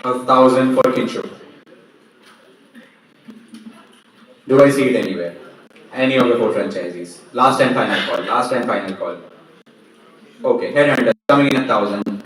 1,000 for Kinshuk. Do I see it anywhere? Any of the four franchisees? Last and final call. Last and final call. Okay, headhunters coming in 1,000.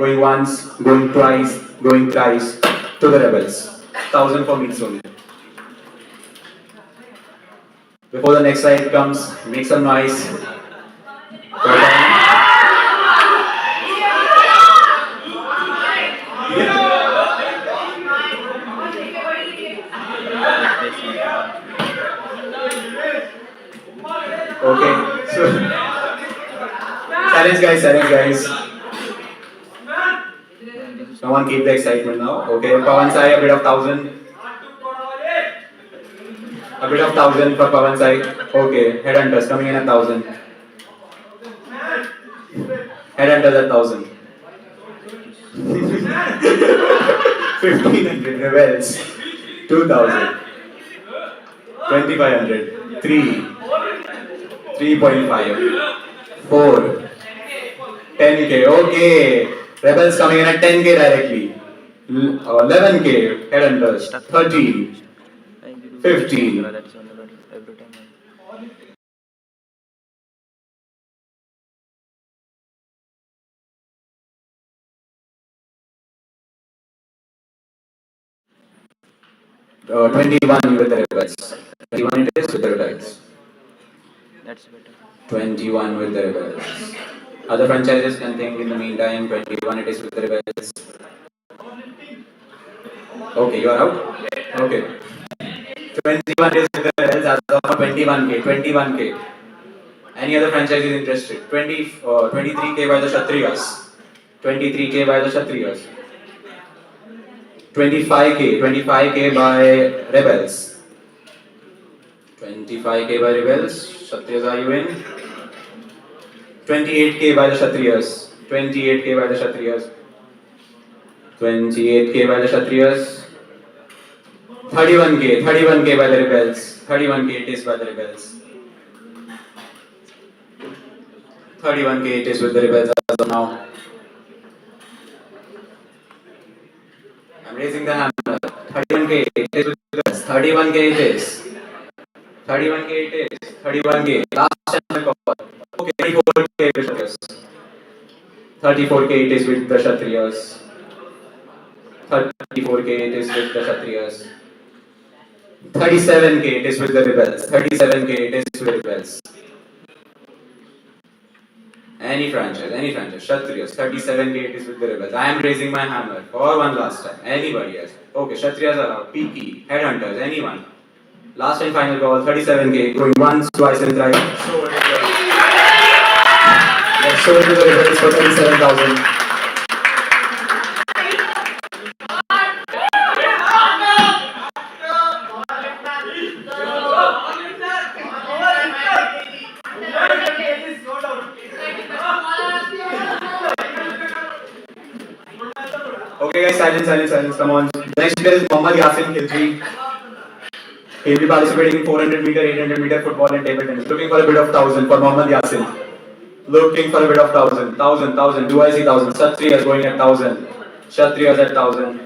Going once, going twice, going thrice to the rebels. 1,000 for me only. Before the next side comes, make some noise. Okay, so silence guys. Someone keep the excitement now. Okay, Pawan Sai, a bit of 1,000. A bit of 1,000 for Pawan Sai. Okay, headhunters coming in at 1,000. Headhunters at 1,000. 1,500 rebels. 2,000. 2,500. 3. 3.5. 4. 10k. Okay. Rebels coming in at 10k directly. 11k. Headhunters. 13. 15. 21 with the rebels. 21 it is with the rebels. That's better. 21 with the rebels. Other franchises can think in the meantime. 21 it is with the rebels. Okay, you are out? Okay. 21 is with the rebels as of 21k. 21k. Any other franchise is interested? 23k by the Kshatriyas. 23k by the Kshatriyas. 25k by rebels. 25k by rebels. Kshatriyas, are you in? 28k by the Kshatriyas. 28k by the Kshatriyas. 28k by the Kshatriyas. 31k by the rebels. 31k it is by the rebels. 31k it is with the rebels as of now. I'm raising the hammer. 31k it is with the rebels. 31k it is. 31k it is. 31k. Last time call. Okay, 34k with the Kshatriyas. 34k it is with the Kshatriyas. 34k it is with the Kshatriyas. 37k it is with the rebels. 37k it is with the rebels. Any franchise. Kshatriyas. 37k it is with the rebels. I am raising my hammer for one last time. Anybody else? Okay, Kshatriyas are out. PK, headhunters, anyone. Last and final call. 37k going once, twice, and thrice. Let's show it to the rebels for 37,000. Okay guys, silence, come on. Next player is Mohammad Yasin Khilji. He'll be participating in 400 meter, 800 meter football and table tennis. Looking for a bit of 1,000 for Mohammad Yasin. Looking for a bit of 1,000. Do I see 1,000? Kshatriyas going at 1,000. Kshatriyas at 1,000.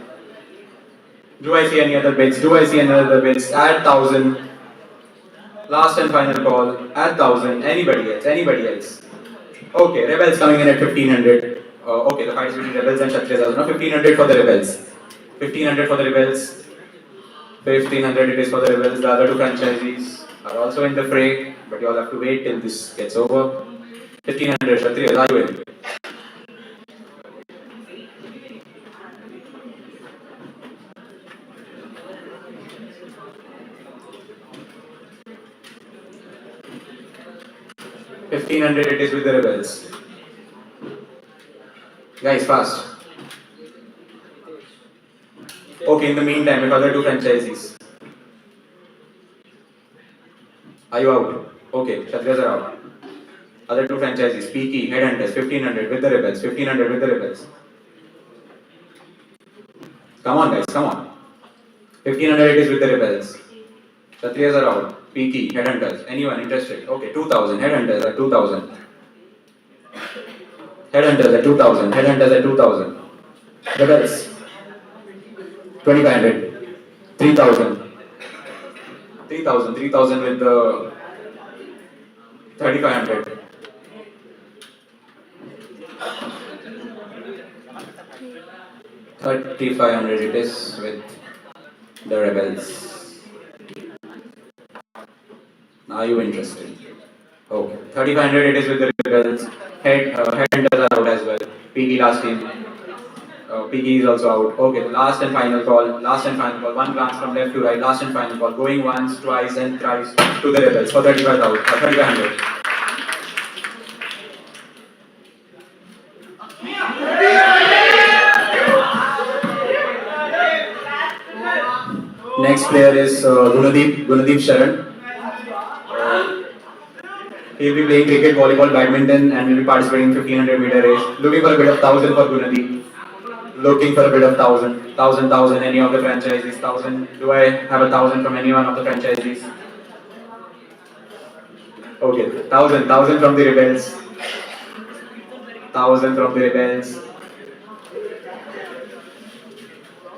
Do I see any other bids? At 1,000. Last and final call. At 1,000. Anybody else? Okay, rebels coming in at 1,500. Okay, the fight is between rebels and Kshatriyas. No, 1,500 for the rebels. 1,500 for the rebels. 1,500 it is for the rebels. The other two franchisees are also in the fray, but you all have to wait till this gets over. 1,500 Kshatriyas, are you in? $1,500 it is with the rebels. Guys, fast. Okay, in the meantime, with other two franchisees. Are you out? Okay, Kshatriyas are out. Other two franchisees, PK, Headhunters, 1,500 with the rebels, 1,500 with the rebels. Come on guys, come on. 1,500 it is with the rebels. Kshatriyas are out. PK, Headhunters, anyone interested? Okay, 2,000, Headhunters at 2,000. Headhunters at 2,000, Headhunters at 2,000. Rebels, 2,500. 3,000. 3,000 with the 3,500. 3,500 it is with the rebels. Are you interested? Okay. 3,500 it is with the rebels. Headhunters are out as well. PG last team. PG is also out. Okay. Last and final call. Last and final call. One glance from left to right. Last and final call. Going once, twice, and thrice to the rebels for 35,000. 3,500. Next player is Gunadeep Sharan. He will be playing cricket, volleyball, badminton, and will be participating in 1500 meter race. Looking for a bit of 1,000 for Gunadeep. Looking for a bit of 1,000, any of the franchisees. 1,000. Do I have a 1,000 from any one of the franchisees? Okay, 1,000 from the rebels. 1,000 from the rebels.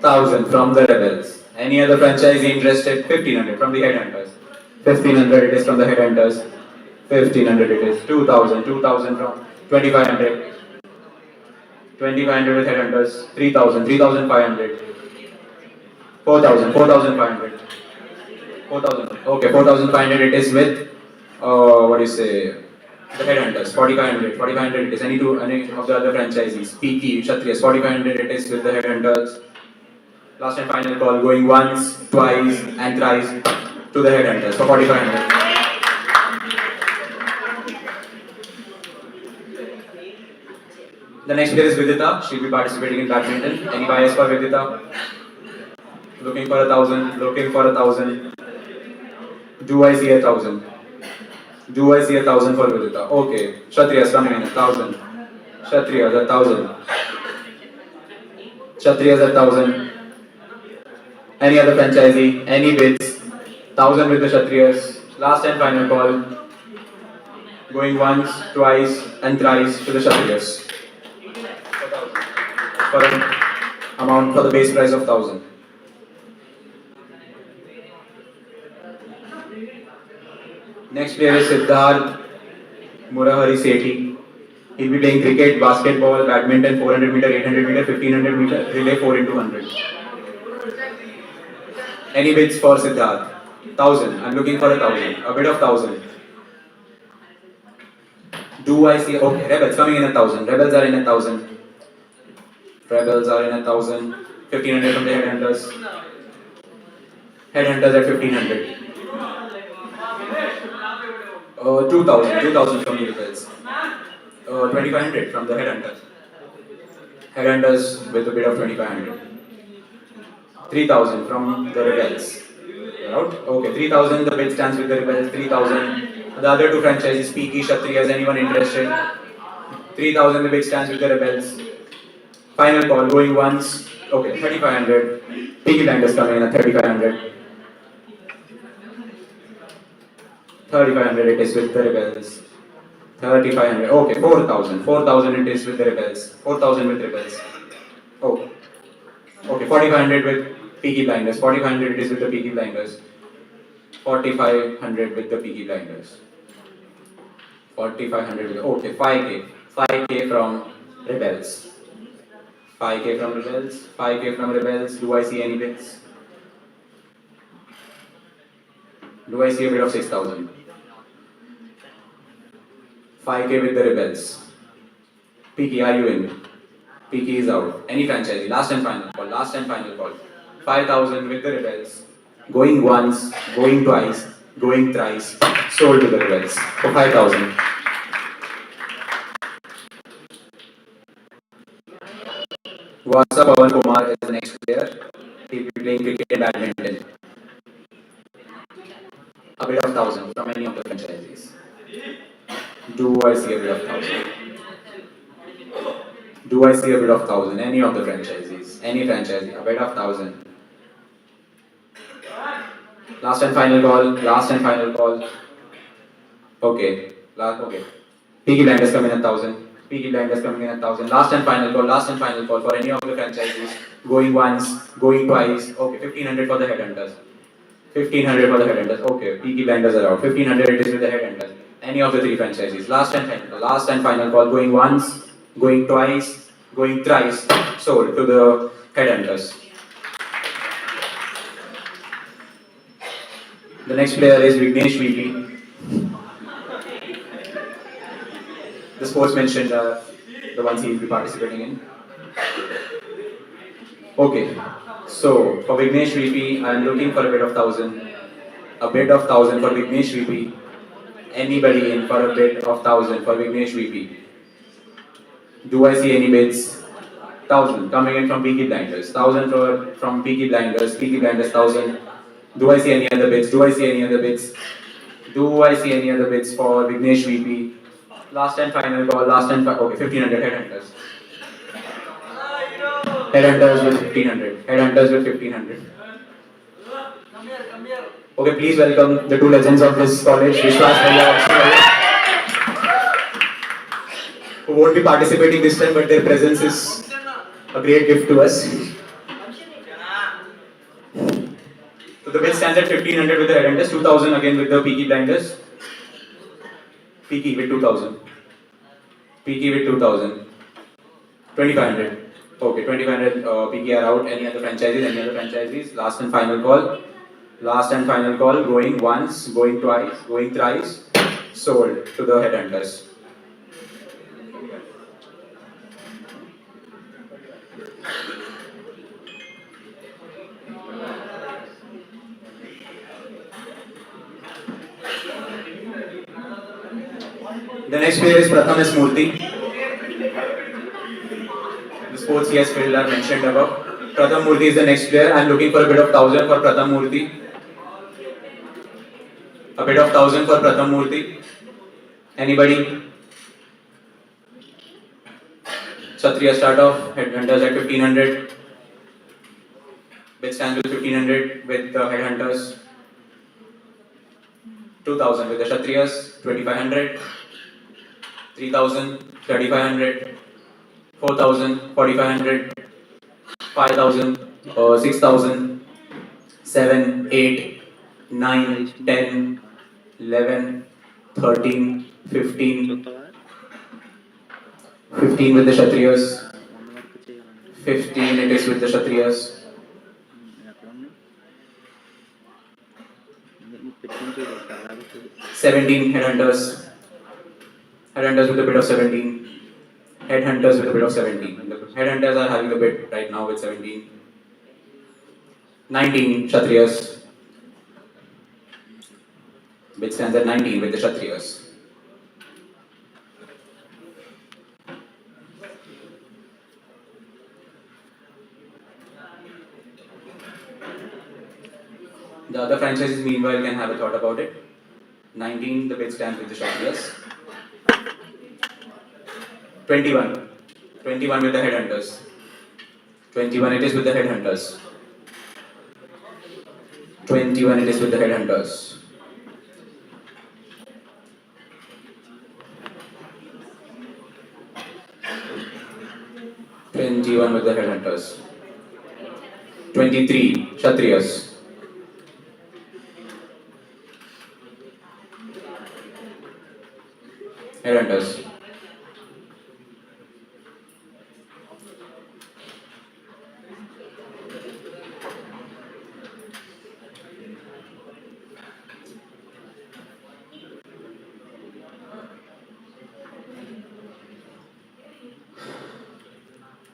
1,000 from the rebels. Any other franchisee interested? 1,500 from the headhunters. 1,500 it is from the headhunters. 1,500 it is. 2,000 from 2,500. 2,500 with headhunters. 3,000, 3,500. 4,000, 4,500. 4,000. Okay, 4,500 it is with, what do you say, the headhunters. 4,500. 4,500 it is. Any of the other franchisees. PK, Kshatriyas. 4,500 it is with the headhunters. Last and final call, going once, twice, and thrice to the headhunters for 4,500. The next player is Vidita. She'll be participating in badminton. Any bias for Vidita? Looking for 1,000. Looking for 1,000. Do I see 1,000? Do I see 1,000 for Vidita? Okay. Kshatriyas coming in 1,000. Kshatriyas 1,000. Kshatriyas 1,000. Any other franchisee? Any bids? 1,000 with the Kshatriyas. Last and final call. Going once, twice, and thrice to the Kshatriyas. For an amount for the base price of 1,000. Next player is Siddharth Murahari Sethi. He'll be playing cricket, basketball, badminton, 400 meter, 800 meter, 1500 meter, relay 4 into 100. Any bids for Siddharth? 1,000. I'm looking for 1,000. A bit of 1,000. Do I see? Okay, rebels coming in 1,000. Rebels are in 1,000. Rebels are in 1,000. 1,500 from the headhunters. Headhunters at 1,500. 2,000. 2,000 from the rebels. 2,500 from the headhunters. Headhunters with a bit of 2,500. 3,000 from the rebels. You're out? Okay, 3,000. The bid stands with the rebels. 3,000. The other two franchises, PK, Kshatriyas, anyone interested? 3,000. The bid stands with the rebels. Final call, going once. Okay, 3,500. PK Blinders coming in at 3,500. 3,500 it is with the rebels. 3,500. Okay, 4,000. 4,000 it is with the rebels. 4,000 with rebels. Oh. Okay, 4,500 with PK Blinders. 4,500 it is with the PK Blinders. 4,500 with the PK Blinders. 4,500 with, okay, 5K. 5K from rebels. 5K from rebels. 5K from rebels. Do I see any bids? Do I see a bid of 6,000? 5K with the rebels. PK, are you in? PK is out. Any franchisee. Last and final call. Last and final call. 5,000 with the rebels. Going once, going twice, going thrice. Sold to the rebels for 5,000. What's up, Pawan Kumar is the next player. He'll be playing cricket and badminton. A bit of 1,000 from any of the franchisees. Do I see a bit of 1,000? Do I see a bit of 1,000? Any of the franchisees? Any franchisee? A bit of 1,000. Last and final call. Last and final call. Okay. Okay. PK Blinders coming in 1,000. PK Blinders coming in 1,000. Last and final call. Last and final call for any of the franchisees. Going once, going twice. Okay. 1,500 for the headhunters. 1,500 for the headhunters. Okay. PK Blinders are out. 1,500 it is with the headhunters. Any of the three franchisees. Last and final call. Last and final call. Going once, going twice, going thrice, sold to the headhunters. The next player is Vignesh VP. The sports mentioned are the ones he will be participating in. Okay, so for Vignesh VP, I am looking for a bid of 1,000. A bid of 1,000 for Vignesh VP. Anybody in for a bid of 1,000 for Vignesh VP? Do I see any bids? 1,000 coming in from Peaky Blinders. 1,000 from Peaky Blinders. Peaky Blinders 1,000. Do I see any other bids? Do I see any other bids? Do I see any other bids for Vignesh VP? Last and final call. Last and okay, 1,500 headhunters. Headhunters with 1,500. Headhunters with 1,500. Okay, please welcome the two legends of this college, Vishwas Bhaiya, who won't be participating this time, but their presence is a great gift to us. So the bid stands at 1,500 with the headhunters, 2,000 again with the Peaky Blinders. Peaky with 2,000. Peaky with 2,000. 2,500. Okay, 2,500 Peaky are out. Any other franchises? Any other franchises? Last and final call. Last and final call. Going once, going twice, going thrice. Sold to the headhunters. The next player is Pratham S. Murthy. The sports he has filled are mentioned above. Pratham Murthy is the next player. I am looking for a bid of 1,000 for Pratham Murthy. A bid of 1,000 for Pratham Murthy. Anybody? Kshatriya start off. Headhunters at 1,500. Bid stands with 1,500 with the headhunters. 2,000 with the Kshatriyas. 2,500. 3,000. 3,500. 4,000. 4,500. 5,000. 6,000. 7, 8, 9, 10, 11, 13, 15. 15 with the Kshatriyas. 15 it is with the Kshatriyas. 17 headhunters. Headhunters with a bid of 17. Headhunters with a bid of 17. The headhunters are having a bid right now with 17. 19 Kshatriyas. Bid stands at 19 with the Kshatriyas. The other franchises meanwhile can have a thought about it. 19 the bid stands with the Kshatriyas. 21. 21 with the headhunters. 21 it is with the headhunters. 21 it is with the headhunters. 21 with the headhunters. 23 Kshatriyas. Headhunters.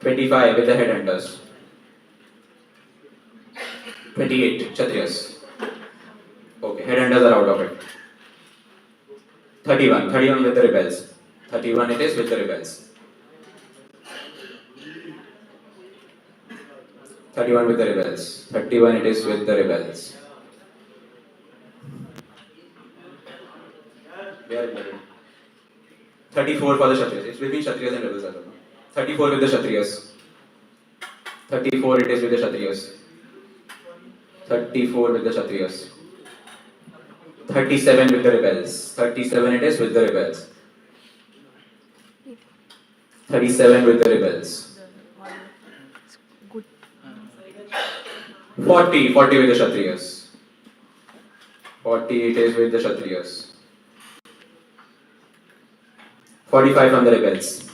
25 with the headhunters. 28 Kshatriyas. Okay, headhunters are out of it. 31 with the rebels. 31 it is with the rebels. 31 with the rebels. 31 it is with the rebels. They are rebels. 34 for the Kshatriyas. It's between Kshatriyas and rebels as well. 34 with the Kshatriyas. 34 it is with the Kshatriyas. 34 with the Kshatriyas. 37 with the rebels. 37 it is with the rebels. 37 with the rebels. 40 with the Kshatriyas. 40 it is with the Kshatriyas. 45 from the rebels.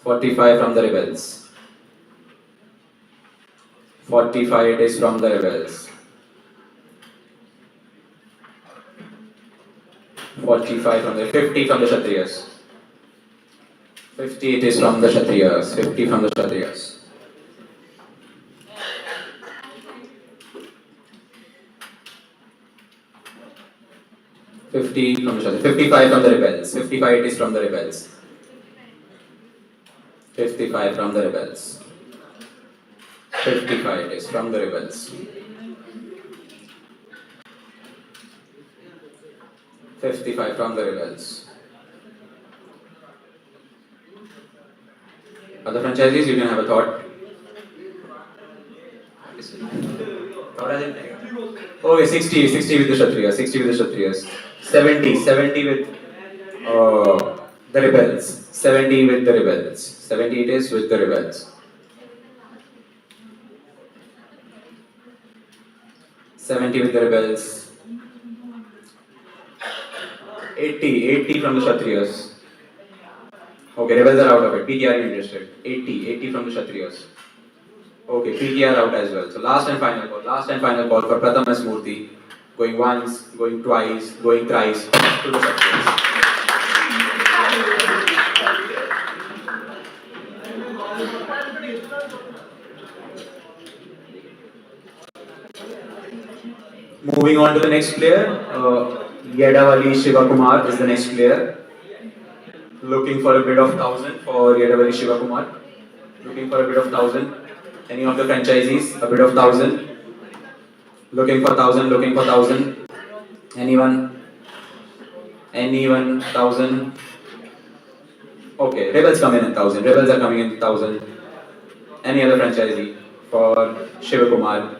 45 from the rebels. 45 it is from the rebels. 45 from the 50 from the Kshatriyas. 50 it is from the Kshatriyas. 50 from the Kshatriyas. 50 from the Kshatriyas. 55 from the rebels. 55 it is from the rebels. 55 from the rebels. 55 it is from the rebels. 55 from the rebels. Other franchises, you can have a thought. Okay, 60 with the Kshatriyas, 60 with the Kshatriyas. 70 with the rebels. 70 with the rebels. 70 it is with the rebels. 70 with the rebels. 80 from the Kshatriyas. Okay, rebels are out of it. PTR is interested. 80 from the Kshatriyas. Okay, PTR out as well. So last and final call. Last and final call for Pratham Murthy. Going once, going twice, going thrice to the Kshatriyas. Moving on to the next player. Yedawali Shivakumar is the next player. Looking for a bid of 1,000 for Yedawali Shivakumar. Looking for a bid of 1,000. Any of the franchisees, a bid of 1,000. Looking for 1,000, looking for 1,000. Anyone? 1,000. Okay, Rebels come in at 1,000. Rebels are coming in 1,000. Any other franchisee for Shivakumar?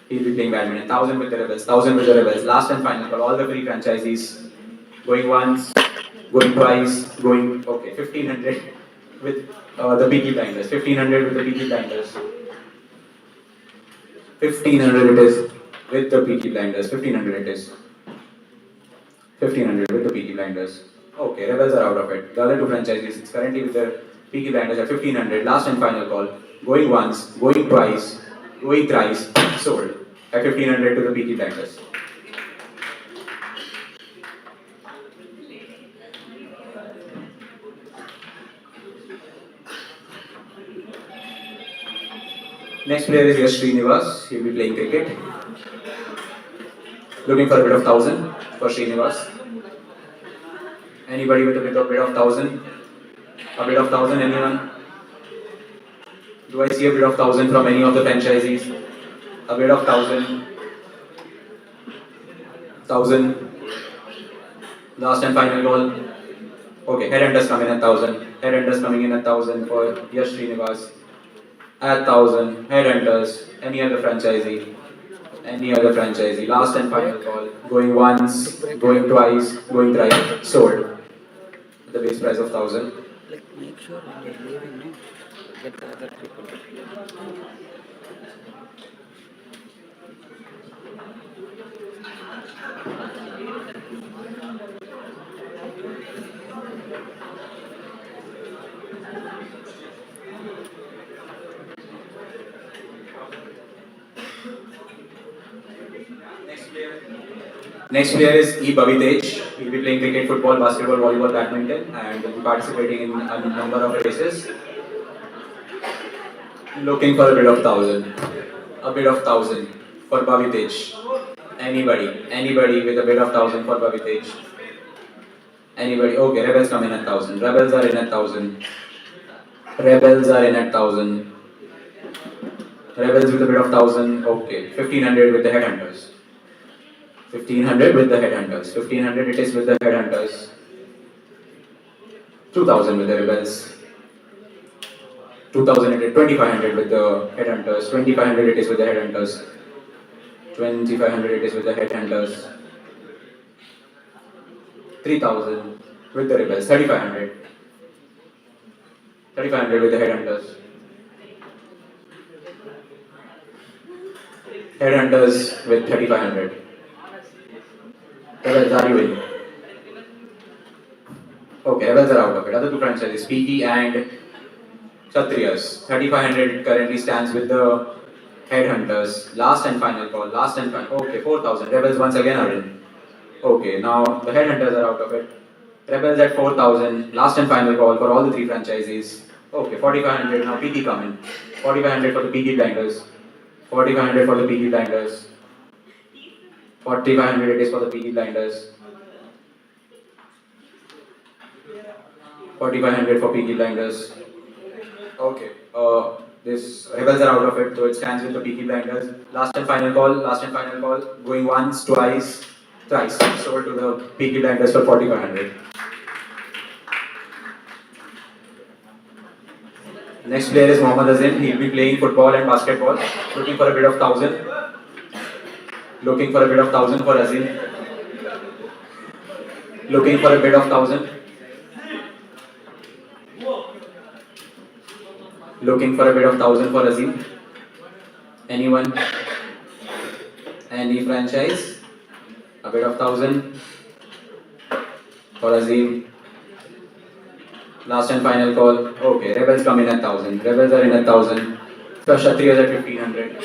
He'll be playing badminton. 1,000 with the Rebels. 1,000 with the Rebels. Last and final for all the three franchisees. Going once, going twice, going. Okay, 1,500 with the Peaky Blinders. 1,500 with the Peaky Blinders. 1,500 it is with the Peaky Blinders. 1,500 it is. 1,500 with the Peaky Blinders. Okay, Rebels are out of it. The other two franchises, it's currently with the Peaky Blinders at 1,500. Last and final call. Going once, going twice, going thrice, sold at 1,500 to the Peaky Blinders. Next player is Yash Srinivas. He'll be playing cricket. Looking for a bid of 1,000 for Srinivas. Anybody with a bid of 1,000? A bid of 1,000, anyone? Do I see a bid of 1,000 from any of the franchisees? A bid of 1,000. 1,000. Last and final goal. Okay, Headhunters coming in at 1,000. Headhunters coming in at 1,000 for Yash Srinivas. At 1,000. Headhunters. Any other franchisee? Any other franchisee? Last and final call. Going once, going twice, going thrice. Sold. At the base price of 1,000. Like, make sure when you're leaving, no, get the other people. Next player is E. Bhavitej. He will be playing cricket, football, basketball, volleyball, badminton, and will be participating in a number of races. Looking for a bid of 1,000. A bid of 1,000 for Bhavitej. Anybody with a bid of 1,000 for Bhavitej. Anybody? Okay, Rebels come in at 1,000. Rebels are in at 1,000. Rebels are in at 1,000. Rebels with a bid of 1,000. Okay, 1,500 with the Headhunters. 1,500 with the Headhunters. 1,500 it is with the Headhunters. 2,000 with the Rebels. 2,000 it is. 2,500 with the Headhunters. 2,500 it is with the Headhunters. 2,500 it is with the Headhunters. 3,000 with the Rebels. 3,500. 3,500 with the Headhunters. Headhunters with 3,500. Rebels, are you in? Okay, Rebels are out of it. Other two franchises, Peaky and Kshatriyas. 3500 currently stands with the headhunters. Last and final call. Last and final. Okay, 4000. Rebels once again are in. Okay, now the headhunters are out of it. Rebels at 4000. Last and final call for all the three franchises. Okay, 4500. Now PK come in. 4500 for the PK blinders. 4500 for the PK blinders. 4500 it is for the PK blinders. 4500 for PK blinders. Okay. This rebels are out of it, so it stands with the Peaky Blinders. Last and final call. Last and final call. Going once, twice, thrice. Sold to the Peaky Blinders for 4500. Next player is Mohammad Azim. He'll be playing football and basketball. Looking for a bit of 1000. Looking for a bit of 1000 for Azim. Looking for a bit of 1000. Looking for a bit of 1000 for Azim. Anyone? Any franchise? A bit of 1000 for Azim. Last and final call. Okay, Rebels come in at 1000. Rebels are in at 1000. So Kshatriyas at 1500.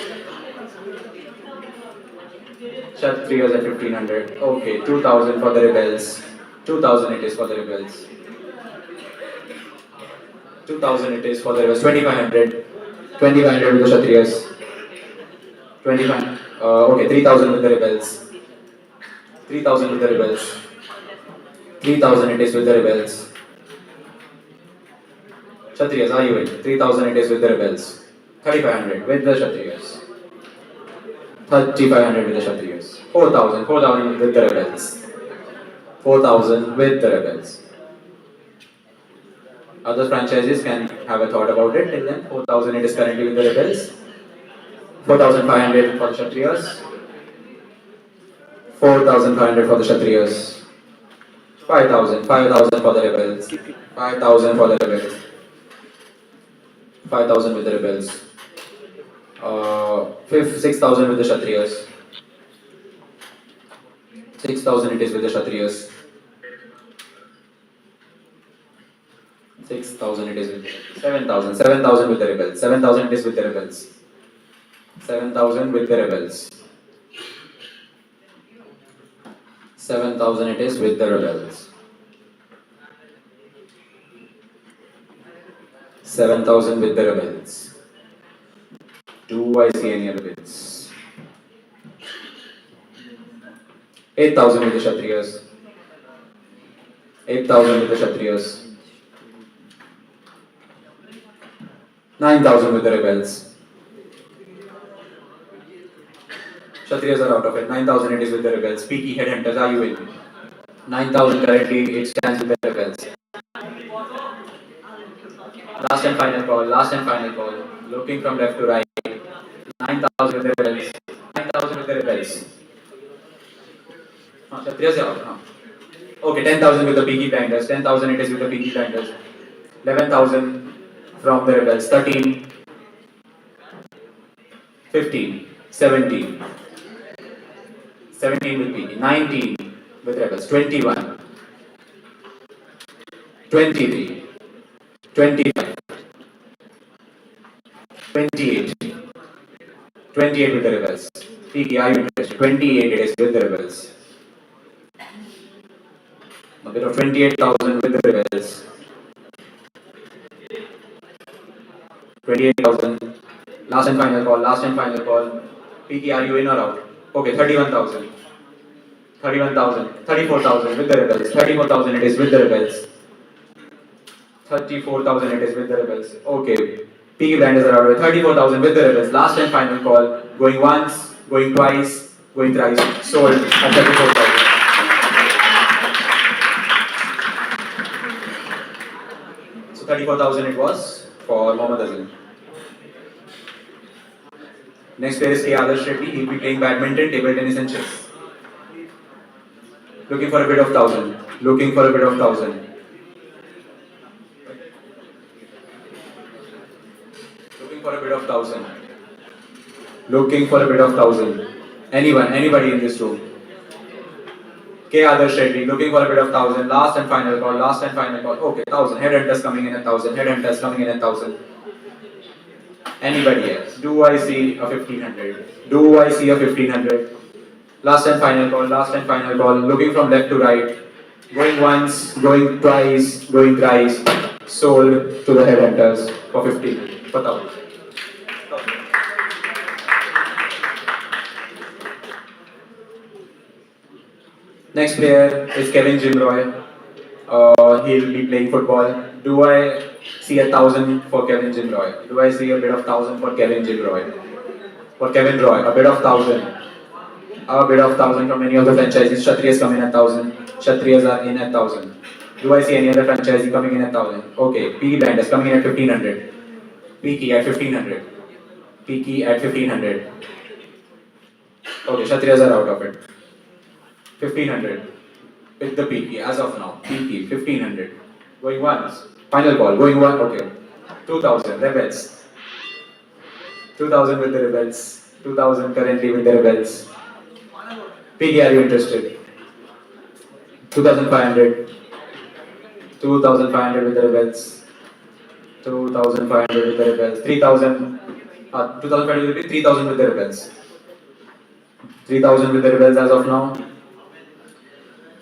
Kshatriyas at 1500. Okay, 2000 for the Rebels. 2000 it is for the Rebels. 2000 it is for the Rebels. 2500. 2500 with the Kshatriyas. 25. Okay, 3000 with the Rebels. 3000 with the Rebels. 3000 it is with the Rebels. Kshatriyas, are you in? 3000 it is with the Rebels. 3500 with the Kshatriyas. 3500 with the Kshatriyas. 4000. 4000 with the Rebels. 4000 with the Rebels. Other franchises can have a thought about it till then. 4000 it is currently with the Rebels. 4500 for the Kshatriyas. 4500 for the Kshatriyas. 5000. 5000 for the Rebels. 5000 for the Rebels. 5000 with the Rebels. 6000 with the Kshatriyas. 6000 it is with the Kshatriyas. 6000 it is with 7000. 7000 with the Rebels. 7000 it is with the Rebels. 7000 with the Rebels. 7000 it is with the Rebels. 7000 with the Rebels. Do I see any other bids? 8000 with the Kshatriyas. 8000 with the Kshatriyas. 9000 with the Rebels. Kshatriyas are out of it. 9000 it is with the Rebels. Peaky Headhunters, are you in? 9000 currently it stands with the Rebels. Last and final call. Last and final call. Looking from left to right. 9000 with the Rebels. 9000 with the Rebels. Kshatriyas are out. Okay, 10,000 with the Peaky Blinders. 10,000 it is with the Peaky Blinders. 11,000 from the Rebels. 13. 15. 17. 17 with Peaky. 19 with Rebels. 21. 23. 25. 28. 28 with the Rebels. Peaky, are you interested? 28 it is with the Rebels. A bit of 28,000 with the Rebels. 28,000. Last and final call. Last and final call. Peaky, are you in or out? Okay, 31,000. 31,000. 34,000 with the Rebels. 34,000 it is with the Rebels. 34,000 it is with the Rebels. Okay. Peaky Blinders are out of it. 34,000 with the Rebels. Last and final call. Going once, going twice, going thrice. Sold at 34,000. So 34,000 it was for Mohammad Azim. Next player is K. Adarsh Reddy. He'll be playing badminton, table tennis and chess. Looking for a bit of 1000. Looking for a bit of 1000. Looking for a bit of 1000. Looking for a bit of 1000. Anyone, anybody in this room. K. Adarsh Reddy, looking for a bit of 1000. Last and final call, last and final call. Okay, 1000. Headhunters coming in at 1000. Headhunters coming in at 1000. Anybody else? Do I see a 1500? Do I see a 1500? Last and final call, last and final call. Looking from left to right. Going once, going twice, going thrice. Sold to the headhunters for 15, for 1000. Next player is Kevin Jimroy. He'll be playing football. Do I see 1000 for Kevin Jimroy? Do I see a bit of 1000 for Kevin Jimroy? For Kevin Roy, a bit of 1000. A bit of 1000 from any of the franchises. Kshatriyas come in at 1000. Kshatriyas are in at 1000. Do I see any other franchisee coming in at 1000? Okay, Peaky Blinders coming in at 1500. Peaky at 1500. Peaky at 1500. Okay, Kshatriyas are out of it. 1500. With the Peaky as of now. Peaky 1500. Going once. Final call. Going one. Okay. 2000. Rebels. 2000 with the Rebels. 2000 currently with the Rebels. Peaky, are you interested? 2500. 2500 with the Rebels. 2500 with the Rebels. 3000. 2500 will be 3000 with the Rebels. 3000 with the Rebels as of now.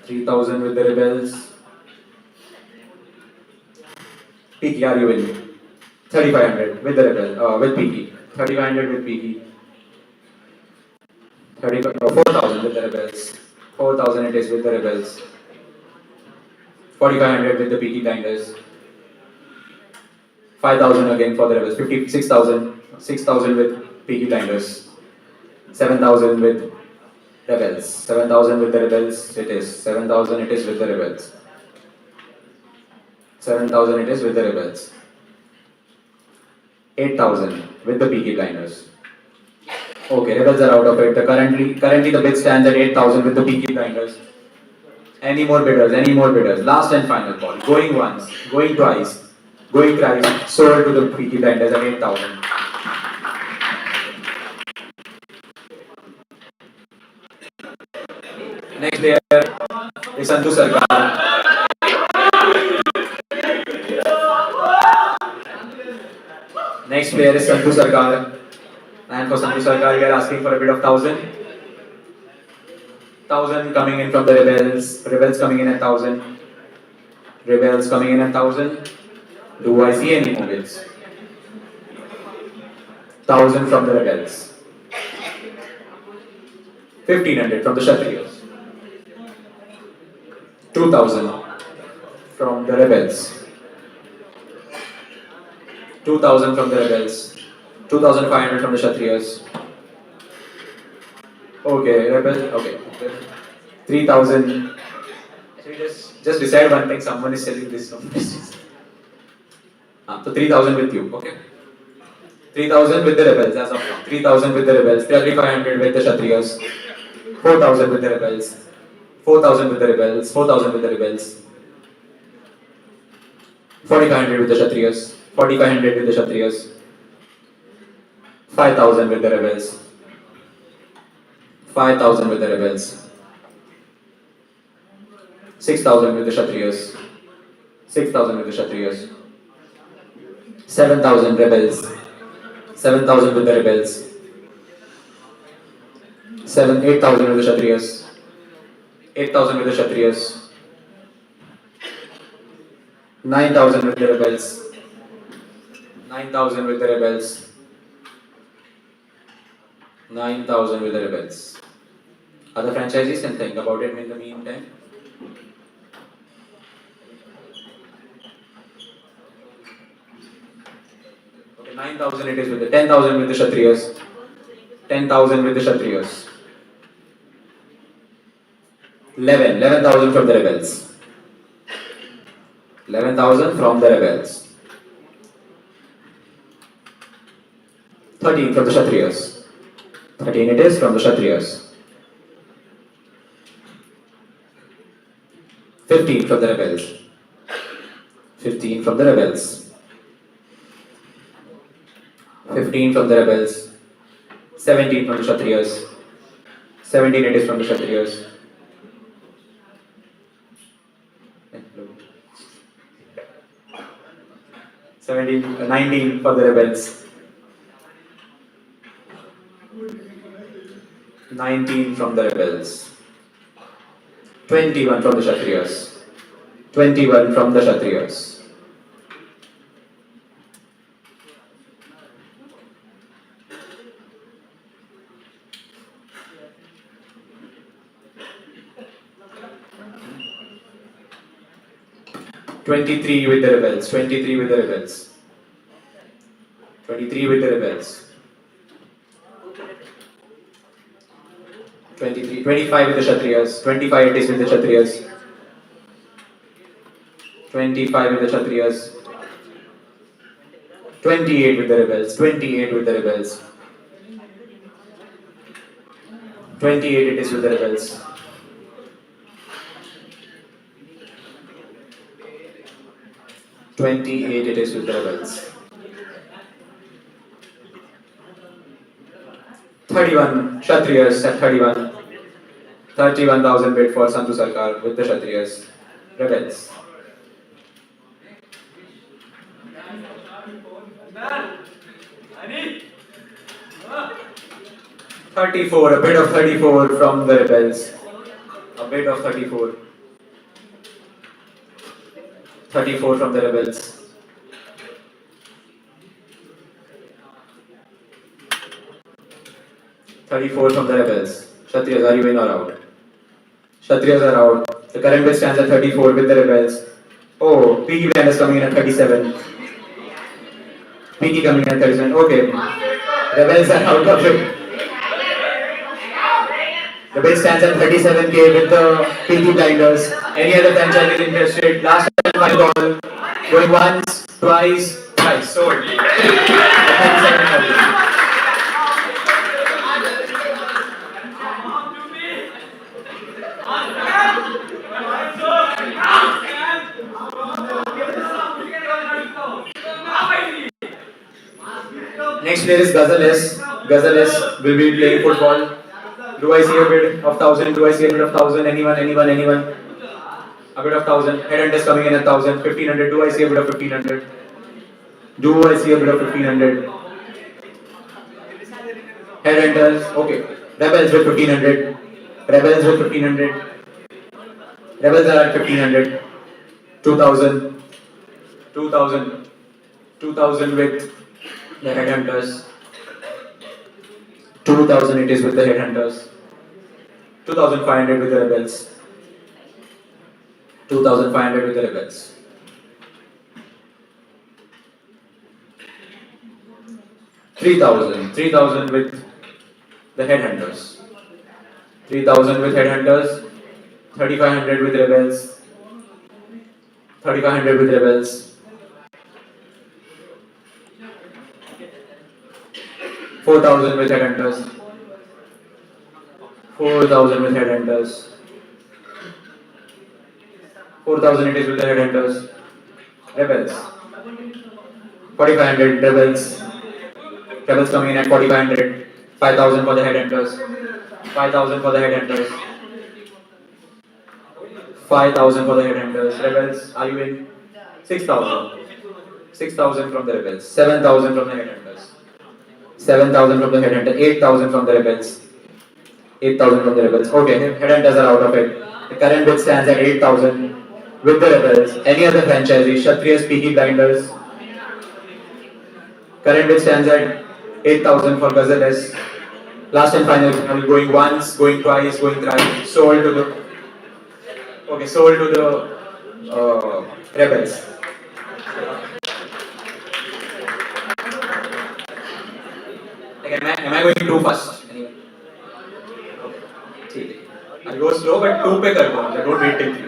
3000 with the Rebels. Peaky, are you in? 3500 with the Rebels. With Peaky. 3500 with Peaky. 4000 with the Rebels. 4000 it is with the Rebels. 4500 with the Peaky Blinders. 5000 again for the Rebels. 6000. 6000 with Peaky Blinders. 7000 with Rebels. 7000 with the Rebels. It is. 7000 it is with the Rebels. 7000 it is with the Rebels. 8000 with the Peaky Blinders. Okay, Rebels are out of it. Currently the bid stands at 8000 with the Peaky Blinders. Any more bidders? Any more bidders? Last and final call. Going once, going twice, going thrice. Sold to the Peaky Blinders at 8000. Next player is Santu Sarkar. Next player is Santu Sarkar. And for Santu Sarkar, we are asking for a bid of 1000. 1000 coming in from the Rebels. Rebels coming in at 1000. Rebels coming in at 1000. Do I see any more bids? 1000 from the Rebels. 1500 from the Kshatriyas. 2000 from the Rebels. 2000 from the Rebels. 2500 from the Kshatriyas. Okay, Rebel. Okay. 3000. Actually, just decide one thing. Someone is selling this. So 3000 with you. Okay. 3000 with the Rebels as of now. 3000 with the Rebels. 3500 with the Kshatriyas. 4000 with the Rebels. 4000 with the Rebels. 4000 with the Rebels. 4500 with the Kshatriyas. 4500 with the Kshatriyas. 5000 with the Rebels. 5000 with the Rebels. 6000 with the Kshatriyas. 6000 with the Kshatriyas. 7000 Rebels. 7000 with the Rebels. 8000 with the Kshatriyas. 8000 with the Kshatriyas. 9000 with the Rebels. 9000 with the Rebels. 9000 with the Rebels. Other franchisees can think about it in the meantime. Okay, 9000 it is with the 10,000 with the Kshatriyas. 10,000 with the Kshatriyas. 11,000 from the Rebels. 11,000 from the Rebels. 13 from the Kshatriyas. 13 it is from the Kshatriyas. 15 from the Rebels. 15 from the Rebels. 15 from the Rebels. 17 from the Kshatriyas. 17 it is from the Kshatriyas. 19 for the Rebels. 19 from the rebels. 21 from the Kshatriyas. 21 from the Kshatriyas. 23 with the rebels. 23 with the rebels. 23 with the rebels. 23, 25 with the Kshatriyas. 25 it is with the Kshatriyas. 25 with the Kshatriyas. 28 with the rebels. 28 with the rebels. 28 it is with the rebels. 28 it is with the rebels. 31 Kshatriyas at 31. 31,000 bid for Santu Sarkar with the Kshatriyas. Rebels. 34, a bid of 34 from the rebels. A bid of 34. 34 from the rebels. 34 from the rebels. Kshatriyas, are you in or out? Kshatriyas are out. The current bid stands at 34 with the rebels. Oh, PK band is coming in at 37. PK coming in at 37. Okay. Rebels are out of it. The bid stands at 37k with the PK blinders. Any other franchise is interested? Last and final call. Going once, twice, thrice. Sold. 37,000. Next player is Ghazales. Ghazales will be playing football. Do I see a bid of 1,000? Do I see a bid of 1,000? Anyone? A bid of 1,000. Headhunters coming in at 1,000. 1,500. Do I see a bid of 1,500? Do I see a bid of 1,500? Headhunters. Okay. Rebels with 1,500. Rebels with 1,500. Rebels are at 1,500. 2,000. 2,000. 2,000 with the headhunters. 2,000 it is with the headhunters. 2,500 with the rebels. 2,500 with the rebels. 3,000. 3,000 with the headhunters. 3,000 with headhunters. 3,500 with rebels. 3,500 with rebels. 4,000 with headhunters. 4,000 with headhunters. 4,000 it is with the headhunters. Rebels. 4,500 rebels. Rebels coming in at 4,500. 5,000 for the headhunters. 5,000 for the headhunters. 5,000 for the headhunters. Rebels, are you in? 6,000. 6,000 from the rebels. 7,000 from the headhunters. 7,000 from the headhunters. 8,000 from the rebels. 8,000 from the rebels. Okay, headhunters are out of it. The current bid stands at 8,000 with the rebels. Any other franchisees? Kshatriyas, PK blinders. Current bid stands at 8,000 for Ghazales. Last and final, going once, going twice, going thrice. Sold to the. Okay, sold to the rebels. Like, am I going too fast? Anyway. Okay. I'll go slow, but 2 पे कर दूँगा. Don't wait till 3.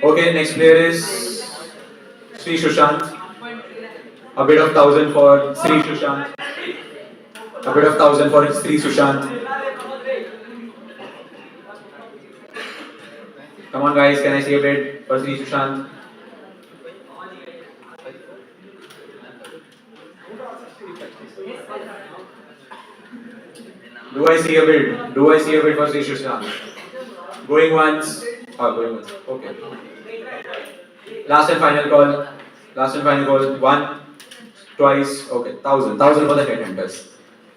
Okay, next player is Sri Sushant. A bid of 1,000 for Sri Sushant. A bid of 1,000 for Sri Sushant. Come on, guys, can I see a bid for Sri Sushant? Do I see a bid? Do I see a bid for Sri Sushant? Going once. Oh, going once. Okay. Last and final call. Last and final call. 1, twice. Okay, 1,000 for the headhunters.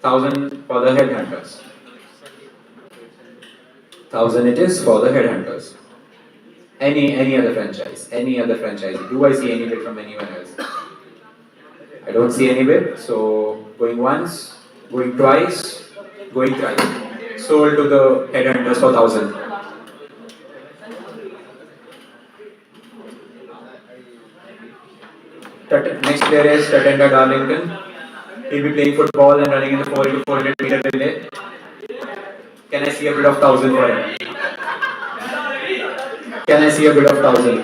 1,000 for the headhunters. 1,000 it is for the headhunters. Any other franchise? Any other franchise? Do I see any bid from anyone else? I don't see any bid. So going once, going twice, going thrice. Sold to the headhunters for 1,000. Next player is Tatenda Darlington. He'll be playing football and running in the 4 into 400 meter relay. Can I see a bid of 1,000 for him? Can I see a bid of 1,000?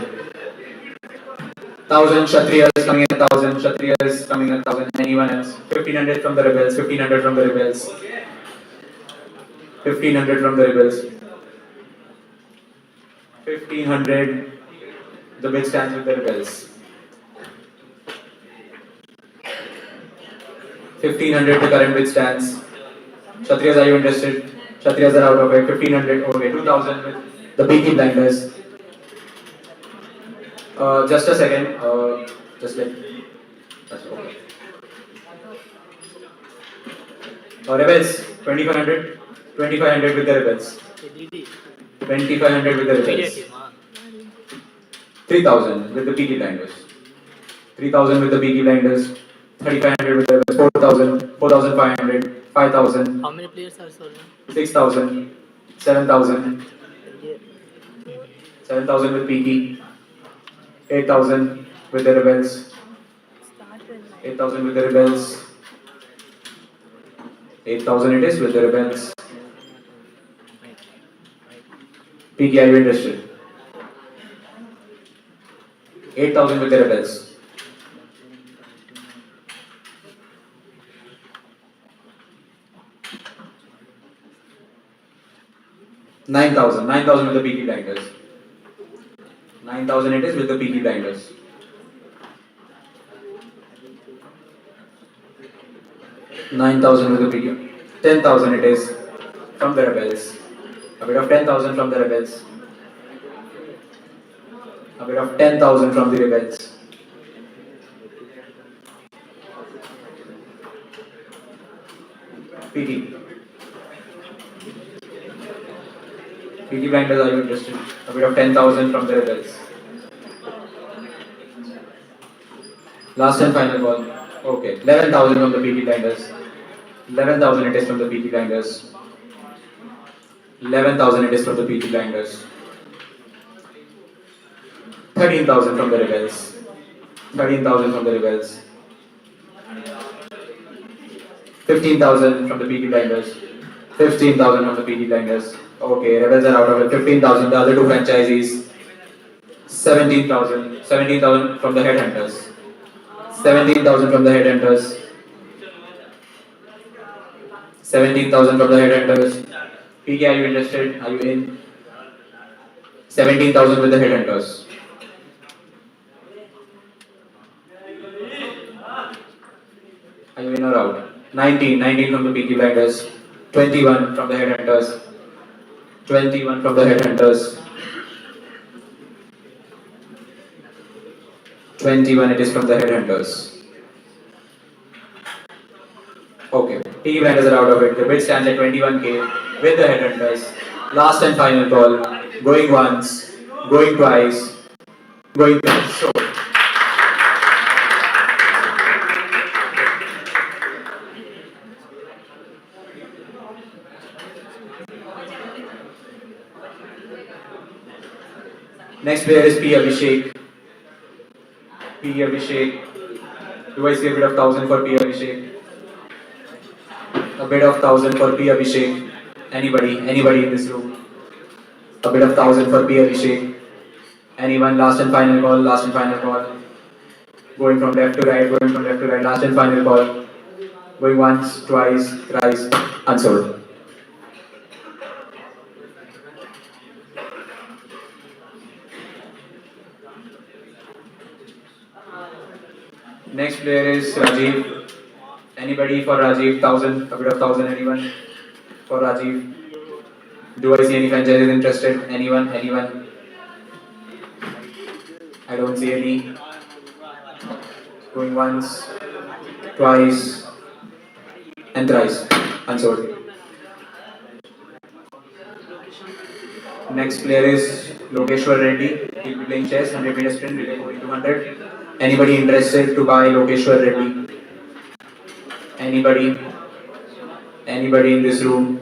1,000 Kshatriyas coming in 1,000. Kshatriyas coming in 1,000. Anyone else? 1,500 from the rebels. 1,500 from the rebels. 1,500 from the rebels. 1,500. The bid stands with the rebels. 1,500 the current bid stands. Kshatriyas, are you interested? Kshatriyas are out of it. 1,500. Okay, 2,000 with the Peaky Blinders. Just a second. Just let. That's okay. Rebels. 2,500. 2,500 with the rebels. 2,500 with the rebels. 3,000 with the Peaky Blinders. 3,000 with the Peaky Blinders. 3,500 with the rebels. 4,000. 4,500. 5,000. How many players are sold? 6,000. 7,000. 7,000 with Peaky. 8,000 with the rebels. 8,000 with the rebels. 8,000 it is with the rebels. Peaky, are you interested? 8,000 with the rebels. $9,000 with the Peaky Blinders. 9,000 it is with the Peaky Blinders. 9,000 with the Peaky. 10,000 it is from the rebels. A bit of 10,000 from the rebels. A bit of 10,000 from the rebels. Peaky. Peaky Blinders, are you interested? A bit of 10,000 from the rebels. Last and final call. Okay, 11,000 from the Peaky Blinders. 11,000 it is from the Peaky Blinders. 11,000 it is from the Peaky Blinders. 13,000 from the rebels. 13,000 from the rebels. 15,000 from the Peaky Blinders. 15,000 from the Peaky Blinders. Okay, rebels are out of it. 15,000. The other two franchisees. 17,000. 17,000 from the headhunters. 17,000 from the headhunters. 17,000 from the headhunters. PK, are you interested? Are you in? 17,000 with the headhunters. Are you in or out? 19 from the Peaky Blinders. 21 from the headhunters. 21 from the headhunters. 21 it is from the headhunters. Okay, Peaky Blinders are out of it. The bid stands at 21k with the headhunters. Last and final call. Going once, going twice, going twice. So, next player is P. Abhishek. P. Abhishek. Do I see a bid of 1,000 for P. Abhishek? A bid of 1,000 for P. Abhishek. Anybody in this room? A bid of 1,000 for P. Abhishek. Anyone? Last and final call. Last and final call. Going from left to right. Going from left to right. Last and final call. Going once, twice, thrice. Unsold. Next player is Rajiv. Anybody for Rajiv? 1,000. A bit of 1,000. Anyone for Rajiv? Do I see any franchises interested? Anyone? I don't see any. Going once, twice, and thrice. Unsold. Next player is Lokeshwar Reddy. He'll be playing chess, 100 meter sprint, relay going 200. Anybody interested to buy Lokeshwar Reddy? Anybody? Anybody in this room?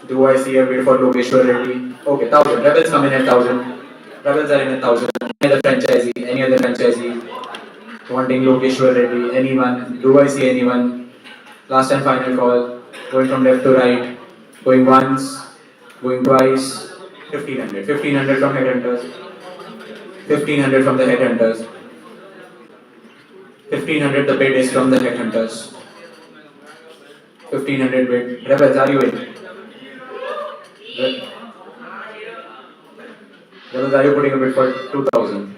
Do I see a bid for Lokeshwar Reddy? Okay, 1000. Rebels come in at 1000. Rebels are in at 1000. Any other franchisee? Any other franchisee wanting Lokeshwar Reddy? Anyone? Do I see anyone? Last and final call. Going from left to right. Going once. Going twice. 1500. 1500 from headhunters. 1500 from the headhunters. 1500 the bid is from the headhunters. 1500 bid. Rebels, are you in? Rebels, are you putting a bid for 2000?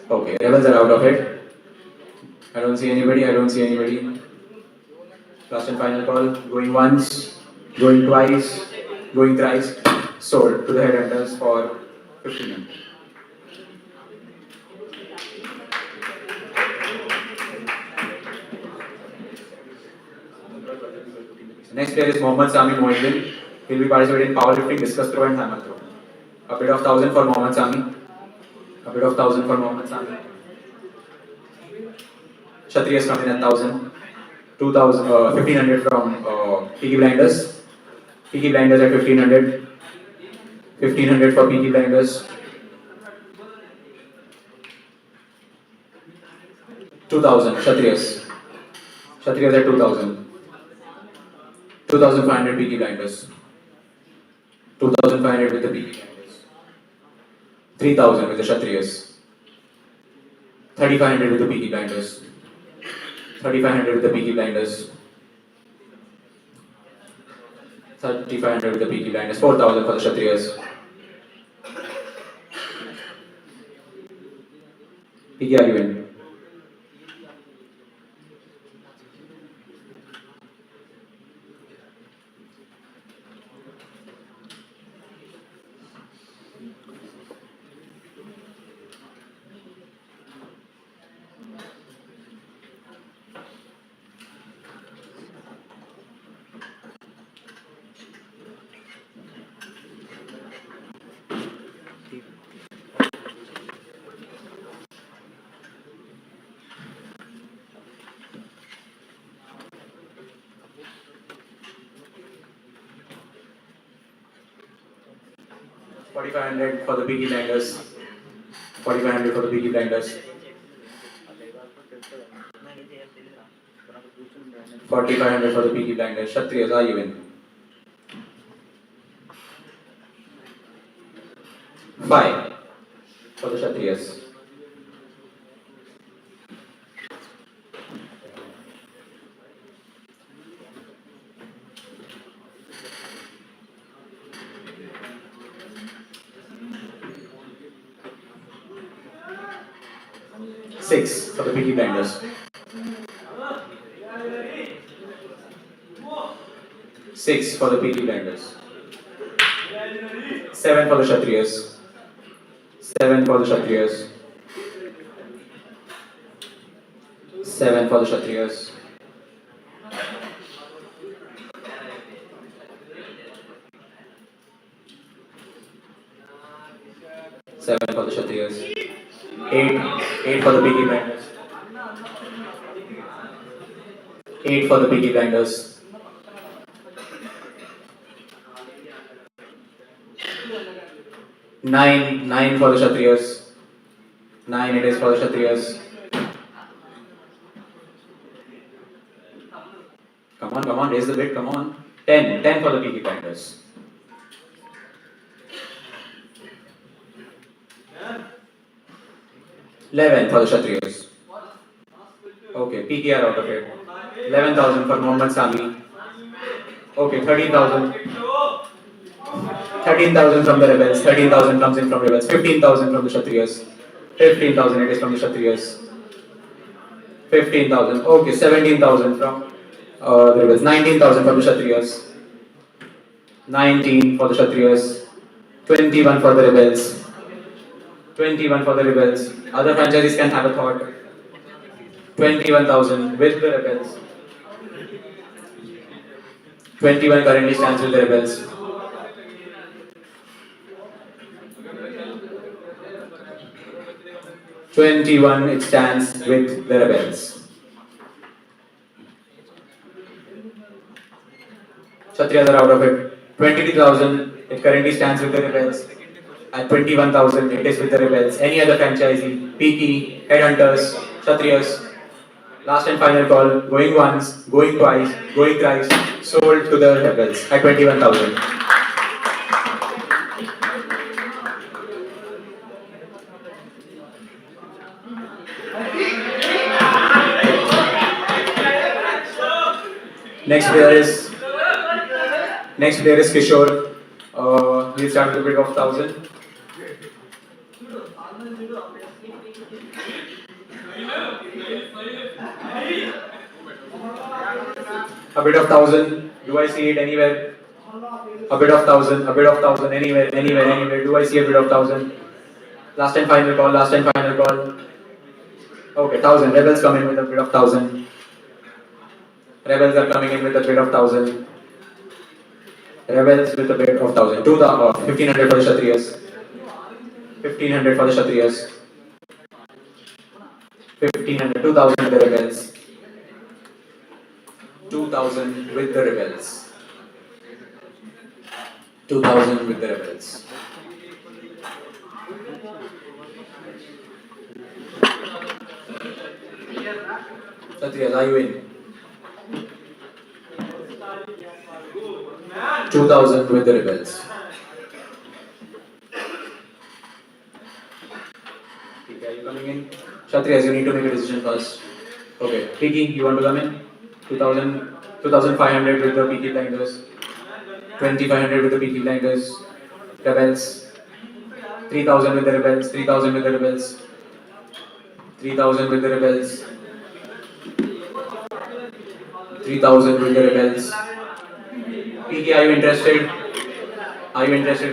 Okay, Rebels are out of it. I don't see anybody. I don't see anybody. Last and final call. Going once, going twice, going thrice. Sold to the headhunters for 1500. Next player is Mohammad Sami Mohiddin. He'll be participating in powerlifting, discus throw, and hammer throw. A bid of 1000 for Mohammad Sami. A bid of 1000 for Mohammad Sami. Kshatriyas come in at 1000. 1500 from Peaky Blinders. Peaky Blinders at 1500. 1500 for Peaky Blinders. 2000 Kshatriyas. Kshatriyas at 2000. 2500 Peaky Blinders. 2500 with the Peaky Blinders. 3000 with the Kshatriyas. 3500 with the Peaky Blinders. 3500 with the Peaky Blinders. 3500 with the Peaky Blinders. 4000 for the Kshatriyas. Peaky, are you in? $4,500 for the Peaky Blinders. 4,500 for the Peaky Blinders. 4,500 for the Peaky Blinders. Kshatriyas, are you in? 5 for the Kshatriyas. Six for the Peaky Blinders. 6 for the Peaky Blinders. 7 for the Kshatriyas. 7 for the Kshatriyas. 7 for the Kshatriyas. 7 for the Kshatriyas. 8 for the Peaky Blinders. 8 for the Peaky Blinders. 9 for the Kshatriyas. 9 it is for the Kshatriyas. Come on, raise the bid, come on. 10 for the Peaky Blinders. 11 for the Kshatriyas. Okay, Peaky are out of it. 11,000 for Mohammad Sami. Okay, 13,000. 13,000 from the Rebels. 13,000 comes in from Rebels. 15,000 from the Kshatriyas. 15,000 it is from the Kshatriyas. 15,000. Okay, 17,000 from the Rebels. 19,000 from the Kshatriyas. 19 for the Kshatriyas. 21 for the Rebels. 21 for the rebels. Other franchises can have a thought. 21,000 with the rebels. 21 currently stands with the rebels. 21 it stands with the rebels. Kshatriyas are out of it. 22,000 it currently stands with the rebels. At 21,000 it is with the rebels. Any other franchisee, Peaky, Headhunters, Kshatriyas. Last and final call, going once, going twice, going thrice, sold to the rebels at 21,000. Next player is Kishore. He'll start with a bid of 1,000. A bid of 1,000. Do I see it anywhere? A bid of 1,000. A bid of 1,000. Anywhere. Do I see a bid of 1,000? Last and final call. Okay, 1,000. Rebels come in with a bid of 1,000. Rebels are coming in with a bid of 1,000. Rebels with a bid of 1,000. 1,500 for the Kshatriyas. 1,500 for the Kshatriyas. 1,500. 2,000 with the rebels. 2,000 with the rebels. 2,000 with the rebels. Kshatriyas, are you in? 2,000 with the rebels. Okay, are you coming in? Kshatriyas, you need to make a decision first. Okay, Piki, you want to come in? 2,500 with the Peaky Blinders. 2,500 with the Peaky Blinders. Rebels. 3,000 with the rebels. 3,000 with the rebels. 3,000 with the rebels. 3,000 with the rebels. Peaky, are you interested?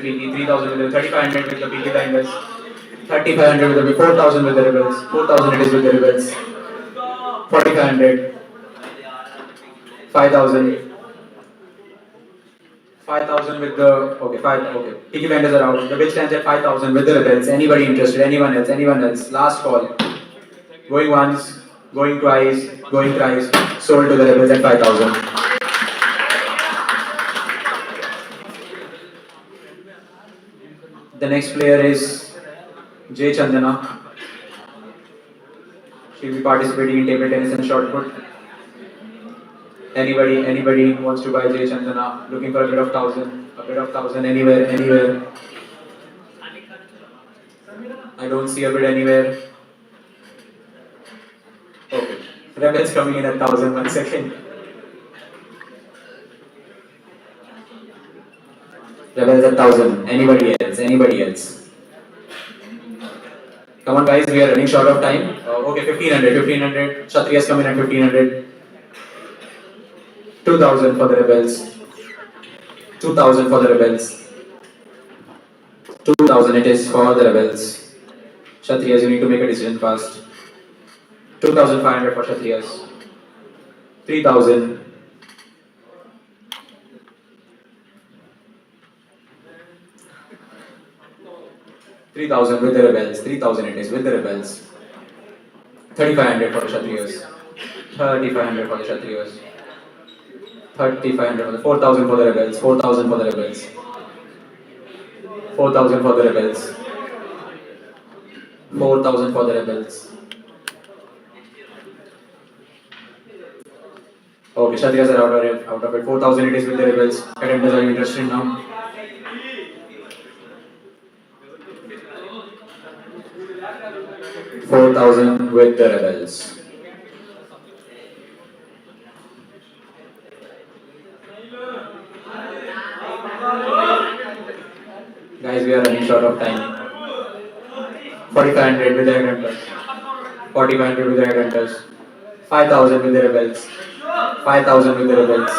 Peaky? 3,000 with the 3,500 with the Peaky Blinders. 3,500 with the 4,000 with the rebels. 4,000 it is with the rebels. 4,500. 5,000. 5,000 with the okay. Peaky Blinders are out. The bid stands at 5,000 with the rebels. Anybody interested? Anyone else? Last call. Going once, going twice, going thrice. Sold to the rebels at 5,000. The next player is J. Chandana. She will be participating in table tennis and shot put. Anybody who wants to buy J. Chandana, looking for a bid of 1,000, anywhere. I don't see a bid anywhere. Okay. Rebels coming in at 1,000, 1 second. Rebels at 1,000. Anybody else? Come on guys, we are running short of time. Okay, 1,500. Kshatriyas come in at 1,500. 2,000 for the rebels. 2,000 for the rebels. 2,000 it is for the rebels. Kshatriyas, you need to make a decision fast. 2,500 for Kshatriyas. 3,000. 3,000 with the rebels. 3,000 it is with the rebels. 3,500 for the Kshatriyas. 3,500 for the Kshatriyas. 3,500 for the 4,000 for the rebels. 4,000 for the rebels. 4,000 for the rebels. 4,000 for the rebels. Okay, Kshatriyas are out of it. 4,000 it is with the rebels. Headhunters, are you interested now? $4,000 with the rebels. Guys, we are running short of time. 4,500 with the headhunters. 4,500 with the headhunters. 5,000 with the rebels. 5,000 with the rebels.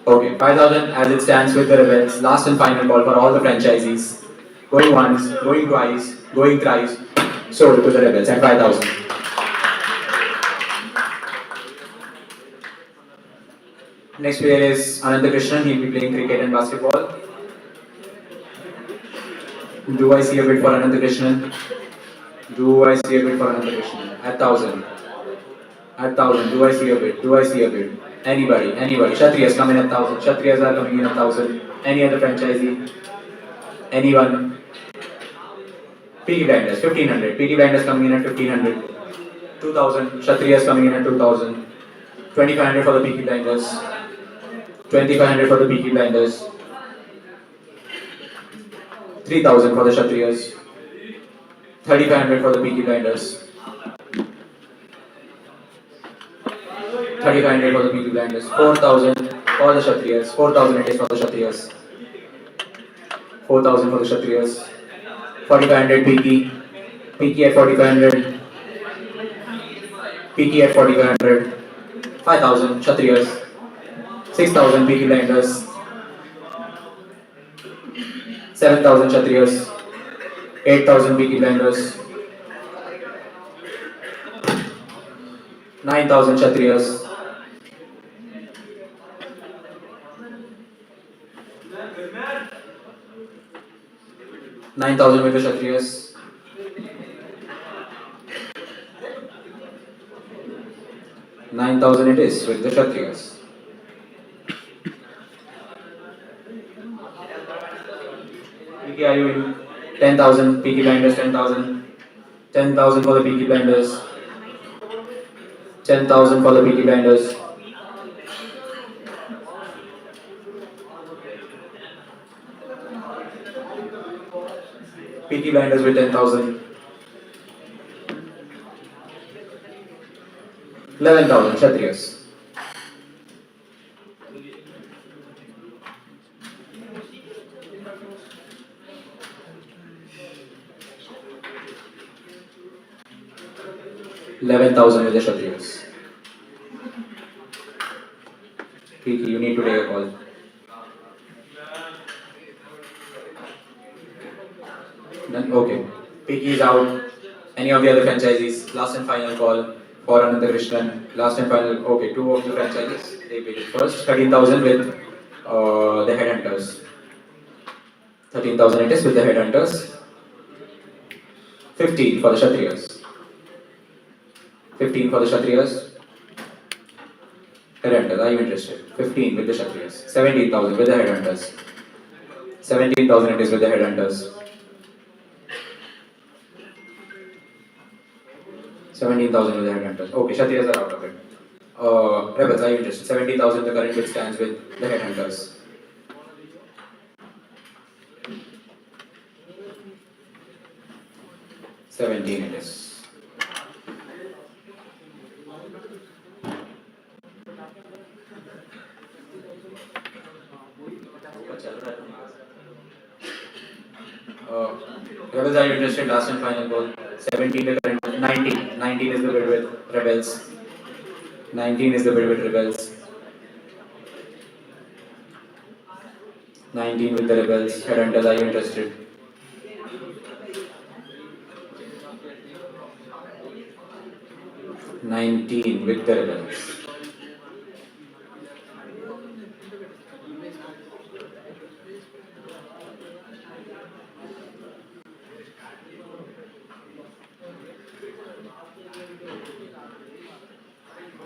Okay, 5,000 as it stands with the rebels. Last and final call for all the franchisees. Going once, going twice, going thrice. Sold to the Rebels at 5,000. Next player is Ananda Krishnan. He'll be playing cricket and basketball. Do I see a bid for Ananda Krishnan? Do I see a bid for Ananda Krishnan? At 1,000. At 1,000. Do I see a bid? Do I see a bid? Anybody? Anybody? Kshatriyas come in at 1,000. Kshatriyas are coming in at 1,000. Any other franchisee? Anyone? Peaky Blinders 1,500. Peaky Blinders coming in at 1,500. 2,000. Kshatriyas coming in at 2,000. 2,500 for the Peaky Blinders. 2,500 for the Peaky Blinders. 3,000 for the Kshatriyas. 3,500 for the Peaky Blinders. 3,500 for the Peaky Blinders. 4,000 for the Kshatriyas. 4,000 it is for the Kshatriyas. 4,000 for the Kshatriyas. 4,500 Peaky. Peaky at 4,500. Peaky at 4,500. 5,000 Kshatriyas. 6,000 Peaky Blinders. 7,000 Kshatriyas. 8,000 Peaky Blinders. 9,000 Kshatriyas. 9,000 with the Kshatriyas. 9,000 it is with the Kshatriyas. Peaky, are you in? 10,000 Peaky Blinders, 10,000. 10,000 for the Peaky Blinders. 10,000 for the Peaky Blinders. Peaky Blinders with 10,000. 11,000 Kshatriyas. $11,000 with the Kshatriyas. Peaky, you need to take a call. Then, okay. Peaky is out. Any of the other franchisees? Last and final call for Ananda Krishnan. Last and final. Okay, two of the franchises. They paid it first. 13,000 with the Headhunters. 13,000 it is with the Headhunters. 15 for the Kshatriyas. 15 for the Kshatriyas. Headhunters, are you interested? 15 with the Kshatriyas. 17,000 with the Headhunters. 17,000 it is with the Headhunters. 17,000 with the Headhunters. Okay, Kshatriyas are out of it. Rebels, are you interested? 17,000 the current bid stands with the Headhunters. $17 it is. Rebels, are you interested? Last and final goal. 17 the current. 19. 19 is the bid with Rebels. 19 is the bid with Rebels. 19 with the Rebels. Headhunters, are you interested? $19 with the Rebels.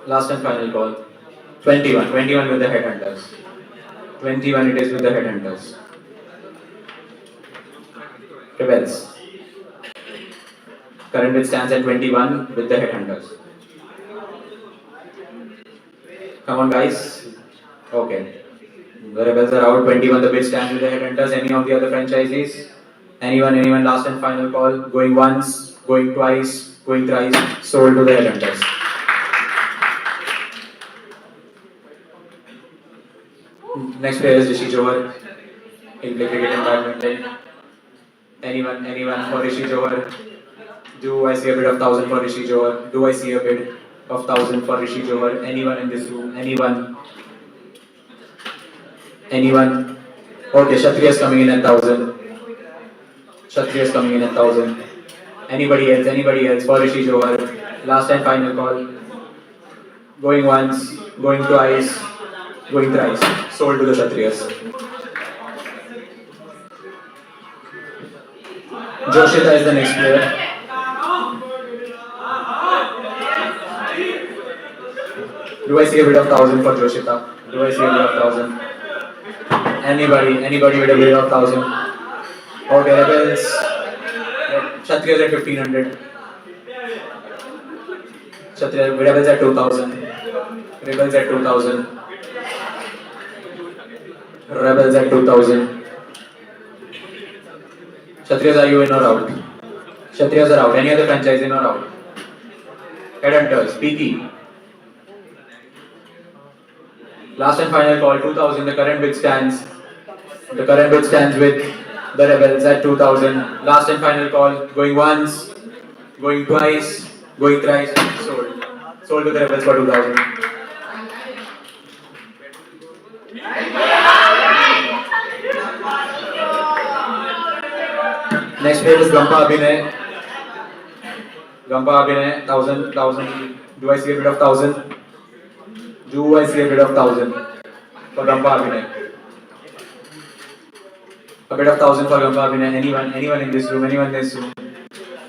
Last and final call. 21. 21 with the Headhunters. 21 it is with the Headhunters. Rebels. Current bid stands at 21 with the Headhunters. Come on, guys. Okay. The Rebels are out. 21 the bid stands with the Headhunters. Any of the other franchisees? Anyone? Last and final call. Going once, going twice, going thrice. Sold to the Headhunters. Next player is Rishi Johar. He'll play cricket and badminton. Anyone for Rishi Johar? Do I see a bid of 1,000 for Rishi Johar? Do I see a bid of 1,000 for Rishi Johar? Anyone in this room? Anyone? Okay, Kshatriyas coming in at 1,000. Kshatriyas coming in at 1000. Anybody else for Rishi Johar. Last and final call. Going once, going twice, going thrice. Sold to the Kshatriyas. Joshita is the next player. Do I see a bid of 1000 for Joshita? Do I see a bid of 1000? Anybody with a bid of 1000? Okay, Rebels. Kshatriyas at 1500. Rebels at 2000. Rebels at 2000. Rebels at 2000. Kshatriyas, are you in or out? Kshatriyas are out. Any other franchise in or out? Headhunters, PT. Last and final call, 2000. The current bid stands. The current bid stands with the Rebels at 2000. Last and final call, going once, going twice, going thrice, sold. Sold to the Rebels for 2000. Next player is Gampa Abhinay. Gampa Abhinay, 1000. Do I see a bid of 1000? Do I see a bid of 1000 for Gampa Abhinay? A bid of 1000 for Gampa Abhinay. Anyone in this room? Anyone in this room?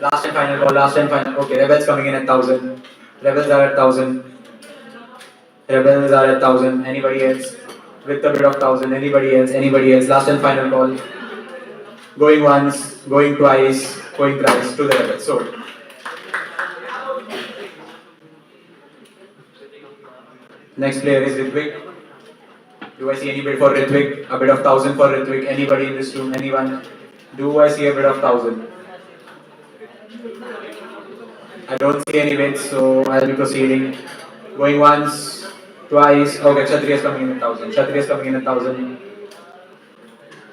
Last and final call, last and final. Okay, Rebels coming in at 1000. Rebels are at 1000. Rebels are at 1000. Anybody else? With the bid of 1000. Anybody else? Last and final call. Going once, going twice, going thrice to the Rebels. Sold. Next player is Ritvik. Do I see any bid for Ritvik? A bid of 1000 for Ritvik. Anybody in this room? Anyone? Do I see a bid of 1000? I don't see any bids, so I'll be proceeding. Going once, twice. Okay, Kshatriya is coming in at 1000. Kshatriya is coming in at 1000.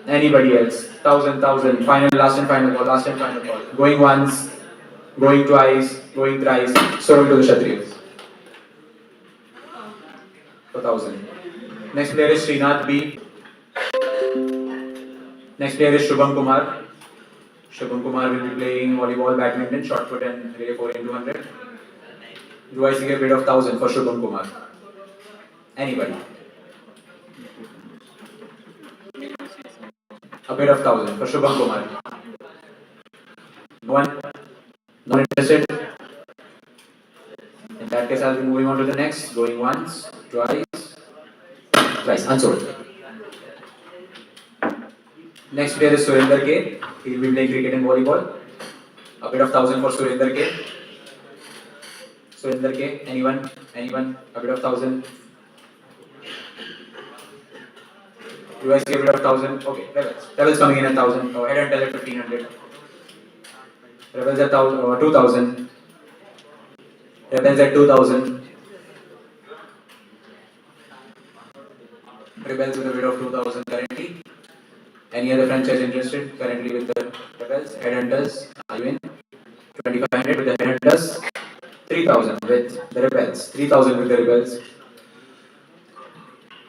Anybody else? 1000. Final, last and final call. Going once, going twice, going thrice. Sold to the Kshatriyas. For 1000. Next player is Srinath B. Next player is Shubham Kumar. Shubham Kumar will be playing volleyball, badminton, shot put and relay 4 into 100. Do I see a bid of 1000 for Shubham Kumar? Anybody? A bid of 1000 for Shubham Kumar. No one? Not interested? In that case, I'll be moving on to the next. Going once, twice, unsold. Next player is Surinder K. He will be playing cricket and volleyball. A bid of 1000 for Surinder K. Surinder K. Anyone? A bid of 1000. Do I see a bid of 1000? Okay, Rebels coming in at 1000. Headhunters at 1500. Rebels at 2000. Rebels at 2000. Rebels with a bid of 2000 currently. Any other franchise interested currently with the Rebels? Headhunters, are you in? 2500 with the Headhunters. 3000 with the Rebels. 3000 with the Rebels.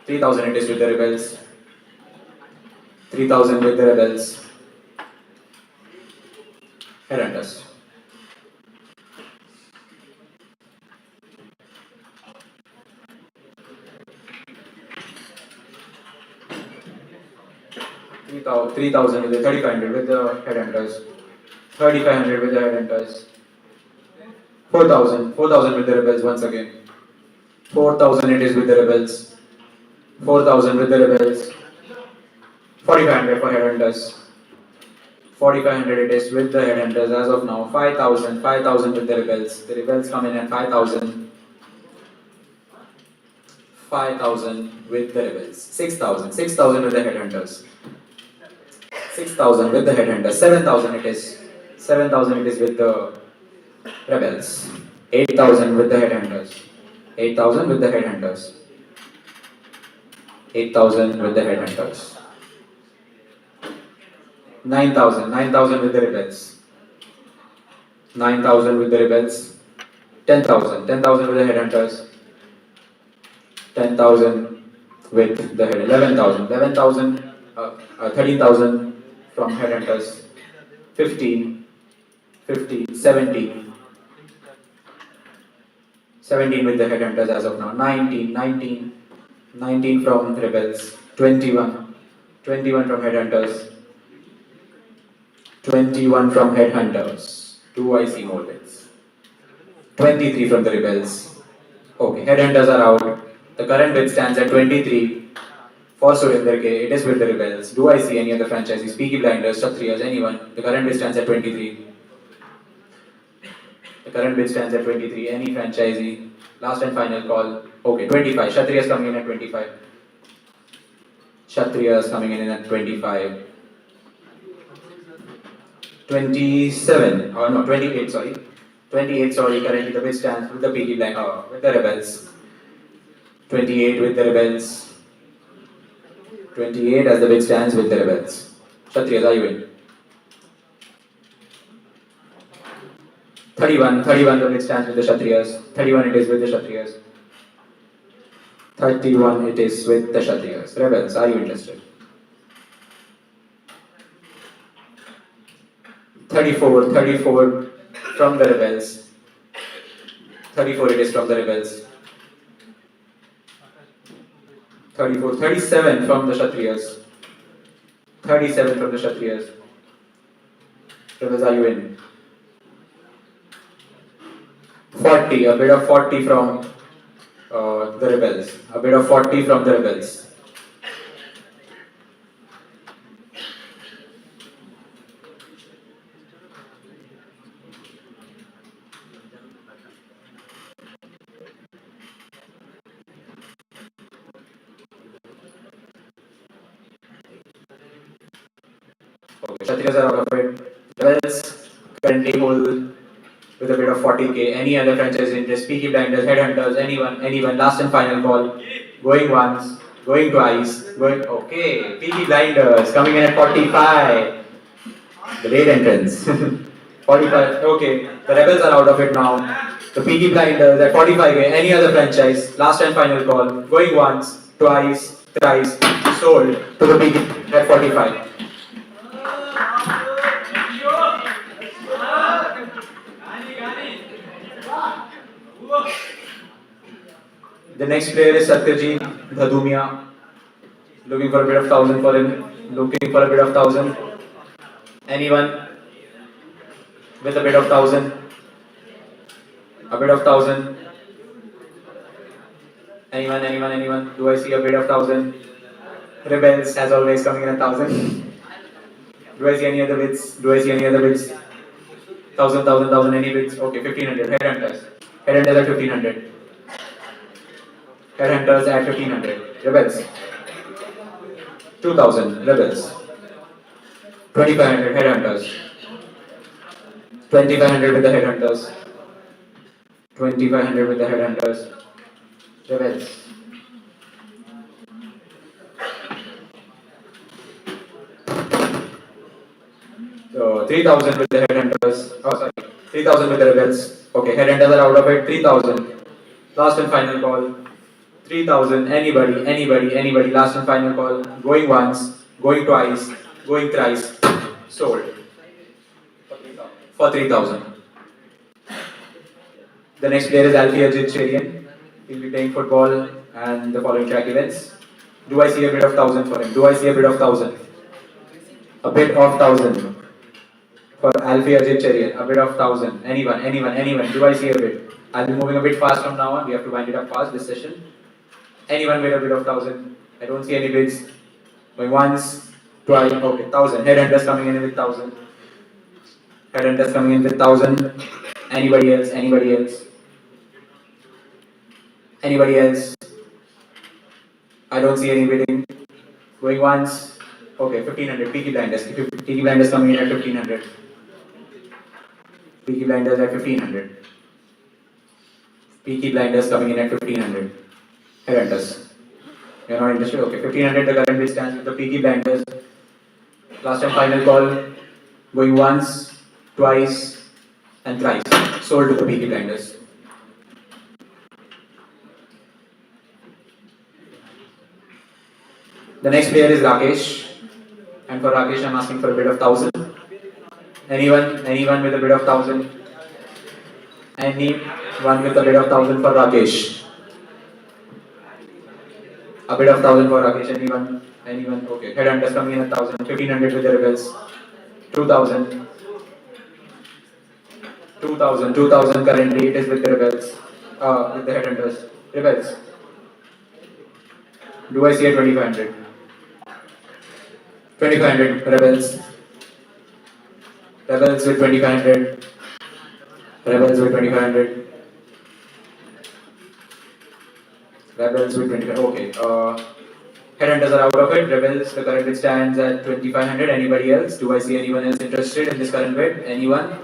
3000 it is with the Rebels. 3000 with the Rebels. Headhunters. 3000 with the 3500 with the Headhunters. 3500 with the Headhunters. 4000 with the Rebels once again. 4000 it is with the Rebels. 4000 with the Rebels. 4500 for Headhunters. 4500 it is with the Headhunters as of now. 5000 with the Rebels. The Rebels come in at 5000. 5000 with the Rebels. 6000 with the Headhunters. 6000 with the Headhunters. 7000 it is. 7000 it is with the Rebels. 8000 with the Headhunters. 8000 with the Headhunters. 8000 with the Headhunters. 9000 with the Rebels. 9000 with the Rebels. 10,000 with the Headhunters. 10,000 with the Head. 11,000 13,000 from Headhunters. 15, 15, 17. 17 with the headhunters as of now. 19, 19, 19 from rebels. 21, 21 from headhunters. 21 from headhunters. Do I see more bids? 23 from the rebels. Okay, headhunters are out. The current bid stands at 23 for Surinder K. It is with the rebels. Do I see any other franchises? Peaky Blinders, Kshatriyas, anyone? The current bid stands at 23. The current bid stands at 23. Any franchisee? Last and final call. Okay, 25. Kshatriyas coming in at 25. Kshatriyas coming in at 25. 27. Oh no, 28. Sorry. 28. Sorry. Currently the bid stands with the Peaky Blinders. With the rebels. 28 with the rebels. 28 as the bid stands with the rebels. Kshatriyas, are you in? 31. 31 the bid stands with the Kshatriyas. 31 it is with the Kshatriyas. 31 it is with the Kshatriyas. Rebels, are you interested? 34. 34 from the rebels. 34 it is from the rebels. 34. 37 from the Kshatriyas. 37 from the Kshatriyas. Rebels, are you in? 40. A bit of 40 from the rebels. A bit of 40 from the rebels. Okay, Kshatriyas are out of it. Rebels currently hold with a bit of 40k. Any other franchise interest? Peaky Blinders, Headhunters, anyone. Last and final call. Going once, going twice, going. Okay, Peaky Blinders coming in at 45. The late entrance. 45. Okay, the rebels are out of it now. The Peaky Blinders at 45k. Any other franchise? Last and final call. Going once, twice, thrice. Sold to the Peaky at 45. The next player is Satyajit Dhadumia. Looking for a bit of 1,000 for him. Looking for a bit of 1,000. Anyone with a bit of 1,000? A bit of 1,000. Anyone? Do I see a bit of 1,000? Rebels, as always, coming in at 1,000. Do I see any other bids? 1,000, any bids? Okay, 1,500. Headhunters. Headhunters at 1,500. Headhunters at 1,500. Rebels. 2,000. Rebels. 2,500. Headhunters. 2,500 with the headhunters. 2,500 with the headhunters. Rebels. So 3,000 with the headhunters. Oh, sorry. 3,000 with the rebels. Okay, headhunters are out of it. 3,000. Last and final call. 3,000. Anybody. Last and final call. Going once, going twice, going thrice. Sold. For 3,000. The next player is Alfie Ajit Cherian. He'll be playing football and the following track events. Do I see a bit of 1,000 for him? A bit of 1,000. For Alfie Ajit Cherian. A bit of 1,000. Anyone. Do I see a bit? I'll be moving a bit fast from now on. We have to wind it up fast this session. Anyone with a bit of 1,000? I don't see any bids. Going once, twice. Okay, 1,000. Headhunters coming in with 1,000. Headhunters coming in with 1,000. Anybody else? I don't see any bidding. Going once. Okay, 1,500. Peaky Blinders coming in at 1,500. Peaky Blinders at 1,500. Peaky Blinders coming in at 1,500. Headhunters. You're not interested? Okay, 1,500 the current bid stands with the Peaky Blinders. Last and final call. Going once, twice, and thrice. Sold to the Peaky Blinders. The next player is Rakesh. And for Rakesh, I'm asking for a bid of 1,000. Anyone with a bid of 1,000? Anyone with a bid of 1,000 for Rakesh? A bid of 1,000 for Rakesh. Anyone? Okay. Headhunters coming in at 1,000. 1,500 with the rebels. 2,000. 2,000 currently. It is with the rebels. With the headhunters. Rebels. Do I see a 2,500? 2,500 rebels. Rebels with 2,500. Rebels with 2,500. Rebels with 25. Okay. Headhunters are out of it. Rebels, the current bid stands at 2,500. Anybody else? Do I see anyone else interested in this current bid? Anyone?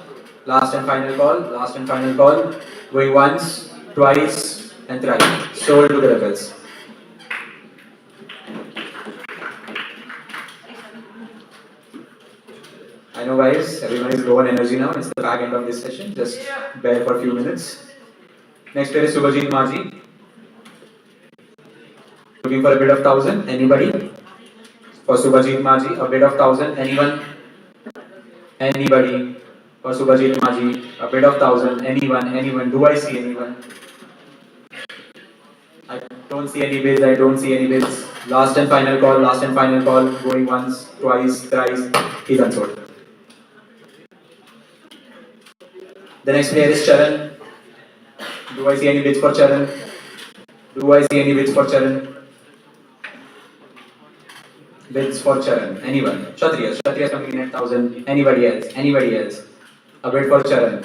Last and final call. Last and final call. Going once, twice, and thrice. Sold to the rebels. I know, guys, everyone is low on energy now. It's the back end of this session. Just bear for a few minutes. Next player is Subhajit Maji. Looking for a bid of 1,000. Anybody? For Subhajit Maji, a bid of 1,000. Anyone? Anybody? For Subhajit Maji, a bid of 1,000. Anyone? Do I see anyone? I don't see any bids. I don't see any bids. Last and final call. Last and final call. Going once, twice, thrice. He's unsold. The next player is Charan. Do I see any bids for Charan? Do I see any bids for Charan? Bids for Charan. Anyone? Kshatriyas. Kshatriyas coming in at 1,000. Anybody else? Anybody else? A bid for Charan.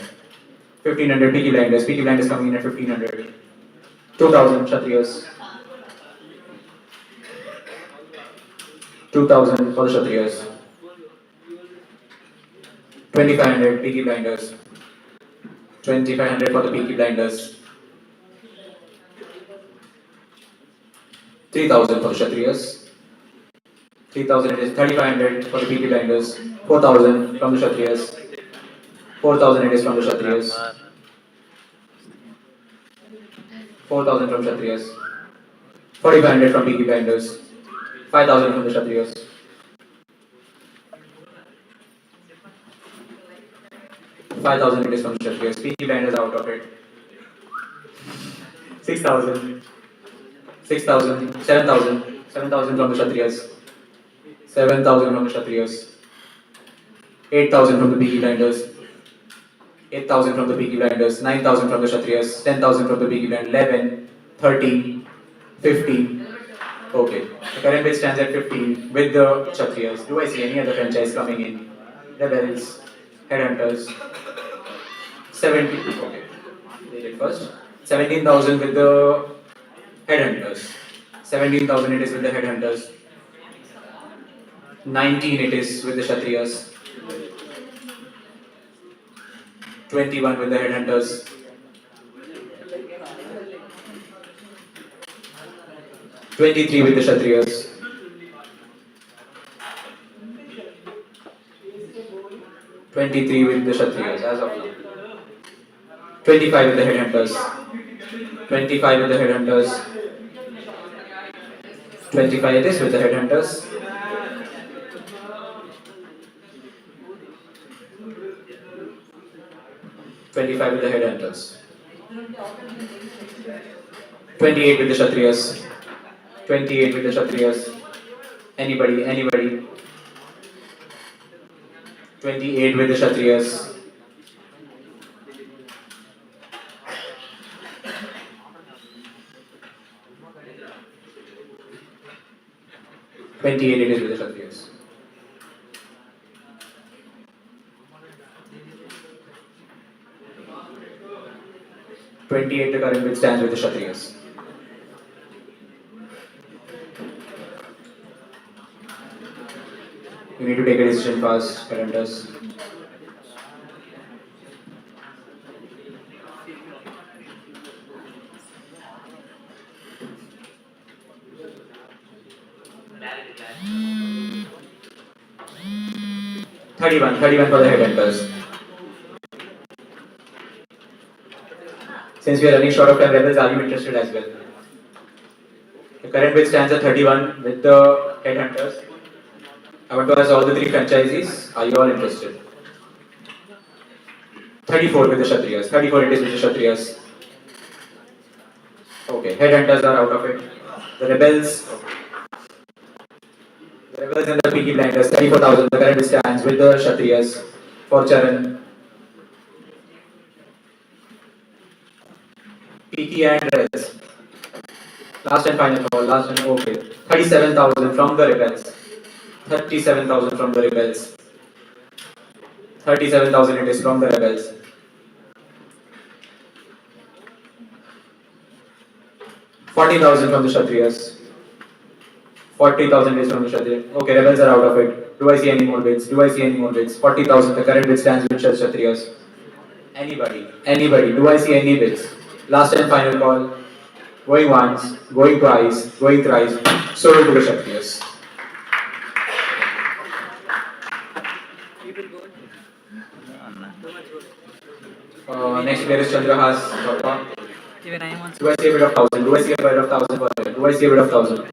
1,500. Peaky Blinders. Peaky Blinders coming in at 1,500. 2,000 Kshatriyas. 2,000 for the Kshatriyas. 2,500 Peaky Blinders. 2,500 for the Peaky Blinders. 3,000 for the Kshatriyas. 3,000 it is. 3,500 for the Peaky Blinders. 4,000 from the Kshatriyas. 4,000 it is from the Kshatriyas. 4,000 from Kshatriyas. 4,500 from Peaky Blinders. 5,000 from the Kshatriyas. 5,000 it is from the Kshatriyas. Peaky Blinders out of it. 6,000. 6,000. 7,000. 7,000 from the Kshatriyas. 7,000 from the Kshatriyas. 8,000 from the Peaky Blinders. 8,000 from the Peaky Blinders. 9,000 from the Kshatriyas. 10,000 from the Peaky Blinders. 11, 13, 15. Okay. The current bid stands at 15 with the Kshatriyas. Do I see any other franchise coming in? Rebels, Headhunters. 17. Okay. They did first. 17,000 with the Headhunters. 17,000 it is with the Headhunters. 19 it is with the Kshatriyas. 21 with the Headhunters. 23 with the Kshatriyas. 23 with the Kshatriyas as of now. 25 with the Headhunters. 25 with the Headhunters. 25 it is with the Headhunters. 25 with the Headhunters. 28 with the Kshatriyas. 28 with the Kshatriyas. Anybody? 28 with the Kshatriyas. 28 it is with the Kshatriyas. 28 the current bid stands with the Kshatriyas. You need to take a decision fast, calendars. Thirty-one for the headhunters. Since we are running short of time, rebels, are you interested as well? The current bid stands at 31 with the headhunters. I want to ask all the three franchisees, are you all interested? 34 with the Kshatriyas. 34 it is with the Kshatriyas. Okay, headhunters are out of it. The rebels. The rebels and the Peaky Blinders. 34,000. The current stands with the Kshatriyas. For Charan. Peaky and rebels. Last and final call. Last and okay. 37,000 from the rebels. 37,000 from the rebels. 37,000 it is from the rebels. 40,000 from the Kshatriyas. 40,000 is from the Kshatriyas. Okay, rebels are out of it. Do I see any more bids? Do I see any more bids? 40,000. The current bid stands with Kshatriyas. Anybody? Anybody? Do I see any bids? Last and final call. Going once, going twice, going thrice. Sold to the Kshatriyas. Next player is Chandrahas. Even I am also. Do I see a bit of 1,000? Do I see a bit of 1,000 for him? Do I see a bit of 1,000?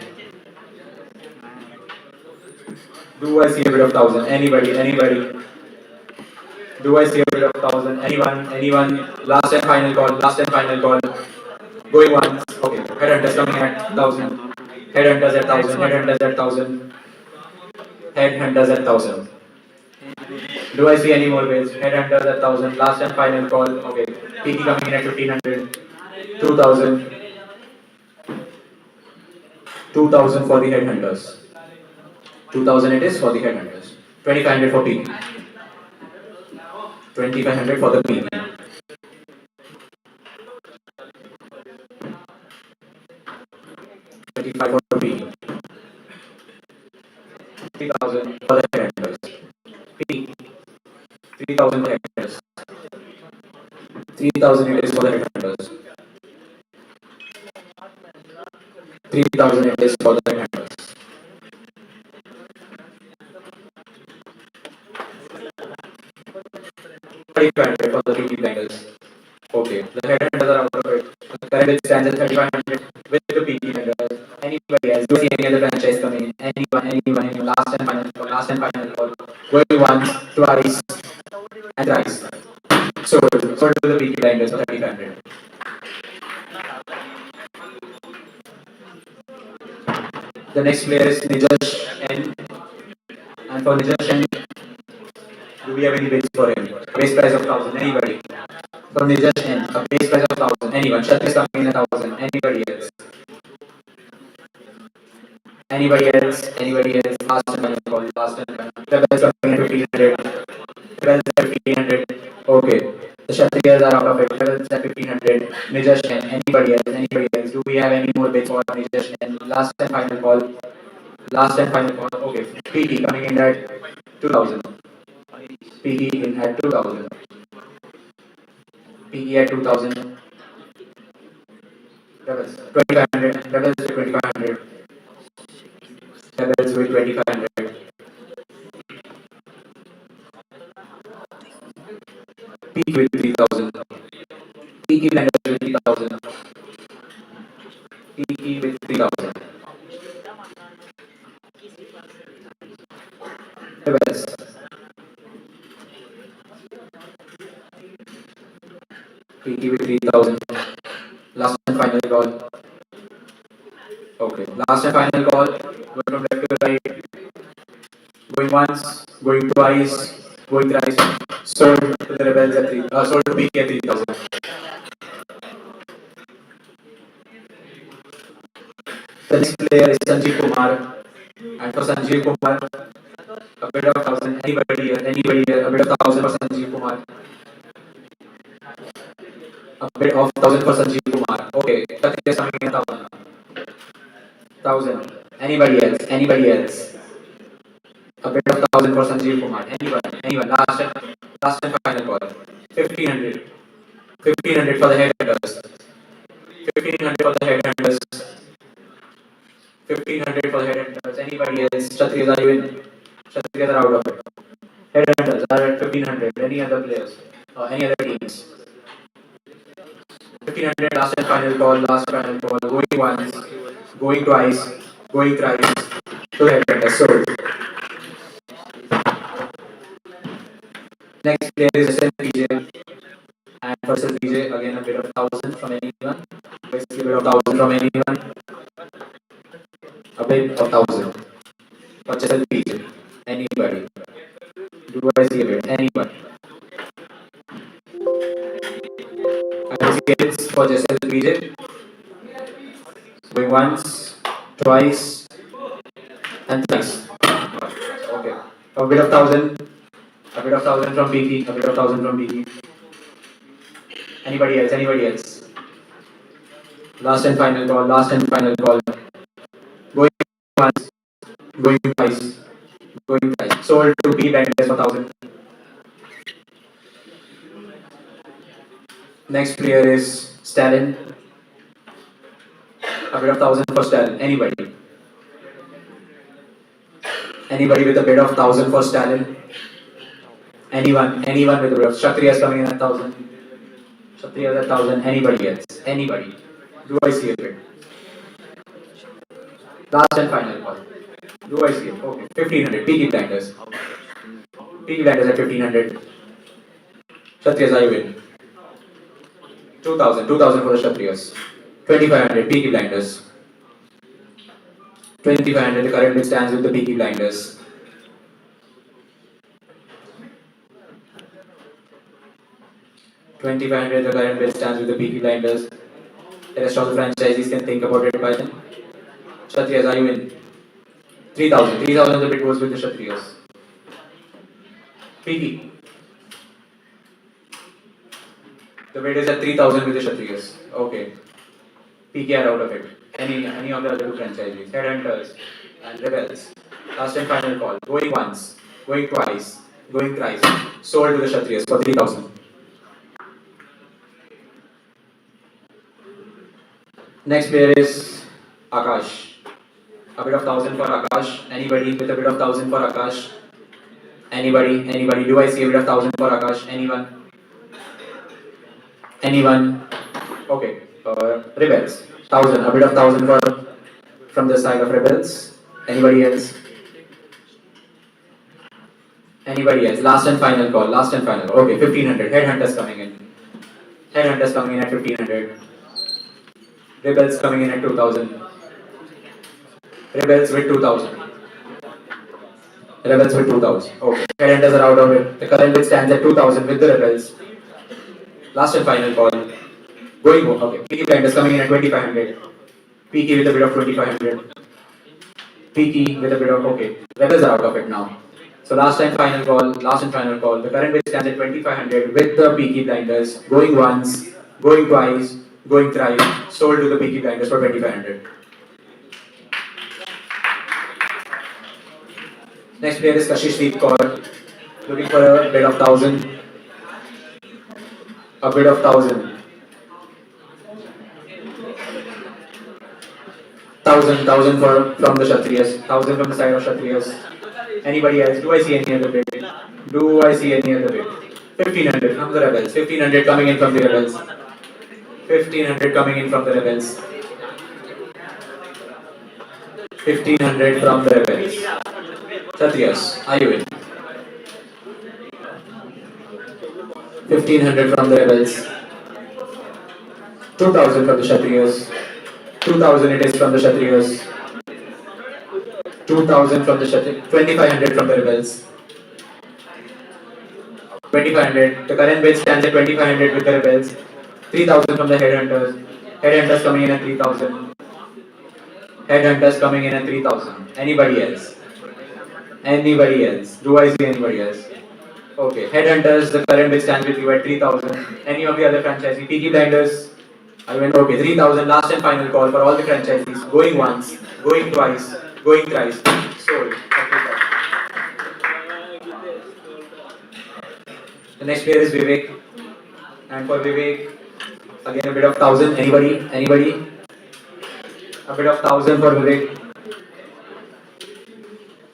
Do I see a bit of 1,000? Anybody? Anybody? Do I see a bit of 1,000? Anyone? Anyone? Last and final call. Last and final call. Going once. Okay. Headhunters coming at 1,000. Headhunters at 1,000. Headhunters at 1,000. Headhunters at 1,000. Do I see any more bids? Headhunters at 1,000. Last and final call. Okay. PT coming in at 1,500. 2,000. 2,000 for the headhunters. 2,000 it is for the headhunters. 2,500 for PT. 2,500 for the PT. 25 for the PT. 3,000 for the headhunters. PT. 3,000 for the headhunters. 3,000 it is for the headhunters. 3,000 it is for the headhunters. 3,500 for the PT blinders. Okay, the headhunters are out of it. The current bid stands at 3,500 with the PT blinders. Anybody else? Do you see any other franchise coming in? Anyone? Last and final call. Last and final call. Going once, twice, and thrice. Sold to the PT blinders for 3,500. The next player is Nijash N. And for Nijash N, do we have any bids for him? Base price of 1,000. Anybody? For Nijash N, a base price of 1,000. Anyone? Shat is coming in 1,000. Anybody else? Anybody else? Anybody else? Last and final call. Last and final. Rebels coming in 1,500. Rebels at 1,500. Okay. The Kshatriyas are out of it. Rebels at 1,500. Nijash N. Anybody else? Anybody else? Do we have any more bids for Nijash N? Last and final call. Last and final call. Okay. PT coming in at 2,000. PT in at 2,000. PT at 2,000. Rebels 2,500. Rebels with 2,500. Rebels with 2,500. PT with 3,000. PT blenders with 3,000. PT with 3,000. Rebels. PT with 3,000. Last and final call. Okay. Last and final call. Going from left to right. Going once. Going twice. Going thrice. Sold to the rebels at 3. Sold to PT at 3,000. The next player is Sanjeev Kumar. And for Sanjeev Kumar, a bid of 1,000. Anybody here? Anybody here? A bid of 1,000 for Sanjeev Kumar. A bid of 1,000 for Sanjeev Kumar. Okay. That is coming in 1,000. 1,000. Anybody else? Anybody else? A bid of 1,000 for Sanjeev Kumar. Anyone? Last and final call. 1,500. 1,500 for the headhunters. 1,500 for the headhunters. 1,500 for the headhunters. Anybody else? Kshatriyas are you in? Kshatriyas are out of it. Headhunters are at 1,500. Any other players? Any other teams? 1,500 last and final call. Last final call. Going once. Going twice. Going thrice. To the headhunters. Sold. Next player is SNPJ. for SLPJ, again a bid of 1,000 from anyone. Basically, a bid of 1,000 from anyone. A bid of 1,000 for SLPJ. Anybody? Do I see a bid? Anyone? I see bids for SLPJ. Going once, twice, and thrice. Okay. A bid of 1,000. A bid of 1,000 from BK. A bid of 1,000 from BK. Anybody else? Anybody else? Last and final call. Last and final call. Going once. Going twice. Going twice. Sold to B Benders for 1,000. Next player is Stalin. A bid of 1,000 for Stalin. Anybody? Anybody with a bid of 1,000 for Stalin? Anyone? Anyone with a bid of Kshatriya is coming in at 1,000. Kshatriya is at 1,000. Anybody else? Anybody? Do I see a bid? Last and final call. Do I see it? Okay. 1,500. Peaky Blinders. Peaky Blinders at 1,500. Kshatriyas, I win. 2,000. 2,000 for the Kshatriyas. 2,500. Peaky Blinders. 2,500. The current bid stands with the Peaky Blinders. $2,500. The current bid stands with the Peaky Blinders. The rest of the franchisees can think about it by then. Kshatriyas, are you in? 3,000. 3,000 the bid goes with the Kshatriyas. Peaky. The bid is at 3,000 with the Kshatriyas. Okay. Peaky are out of it. Any of the other two franchisees. Headhunters and Rebels. Last and final call. Going once. Going twice. Going thrice. Sold to the Kshatriyas for 3,000. Next player is Akash. A bid of 1,000 for Akash. Anybody with a bid of 1,000 for Akash? Anybody? Anybody? Do I see a bid of 1,000 for Akash? Anyone? Anyone? Okay. Rebels. 1,000. A bid of 1,000 for from the side of Rebels. Anybody else? Anybody else? Last and final call. Last and final. Okay. 1,500. Headhunters coming in. Headhunters coming in at 1,500. Rebels coming in at 2,000. Rebels with 2,000. Rebels with 2,000. Okay. Headhunters are out of it. The current bid stands at 2,000 with the Rebels. Last and final call. Going home. Okay. Peaky Blinders coming in at 2,500. Peaky with a bid of 2,500. Peaky with a bid of okay. Rebels are out of it now. So last and final call. Last and final call. The current bid stands at 2,500 with the Peaky Blinders. Going once. Going twice. Going thrice. Sold to the Peaky Blinders for 2,500. Next player is Kashishdeep Kaur. Looking for a bid of 1,000. A bid of 1,000. 1,000 from the Kshatriyas. 1,000 from the side of Kshatriyas. Anybody else? Do I see any other bid? Do I see any other bid? 1,500 from the Rebels. 1,500 coming in from the Rebels. 1,500 coming in from the Rebels. 1,500 from the Rebels. Kshatriyas, are you in? 1,500 from the Rebels. 2,000 from the Kshatriyas. 2,000 it is from the Kshatriyas. 2,000 from the Kshatriyas. 2,500 from the Rebels. 2,500. The current bid stands at 2,500 with the Rebels. 3,000 from the Headhunters. Headhunters coming in at 3,000. Headhunters coming in at 3,000. Anybody else? Anybody else? Do I see anybody else? Okay. Headhunters, the current bid stands with you at 3,000. Any of the other franchisees? Peaky Blinders. I went okay. 3,000. Last and final call for all the franchisees. Going once. Going twice. Going thrice. Sold. The next player is Vivek. And for Vivek, again a bit of 1,000. Anybody? Anybody? A bit of 1,000 for Vivek.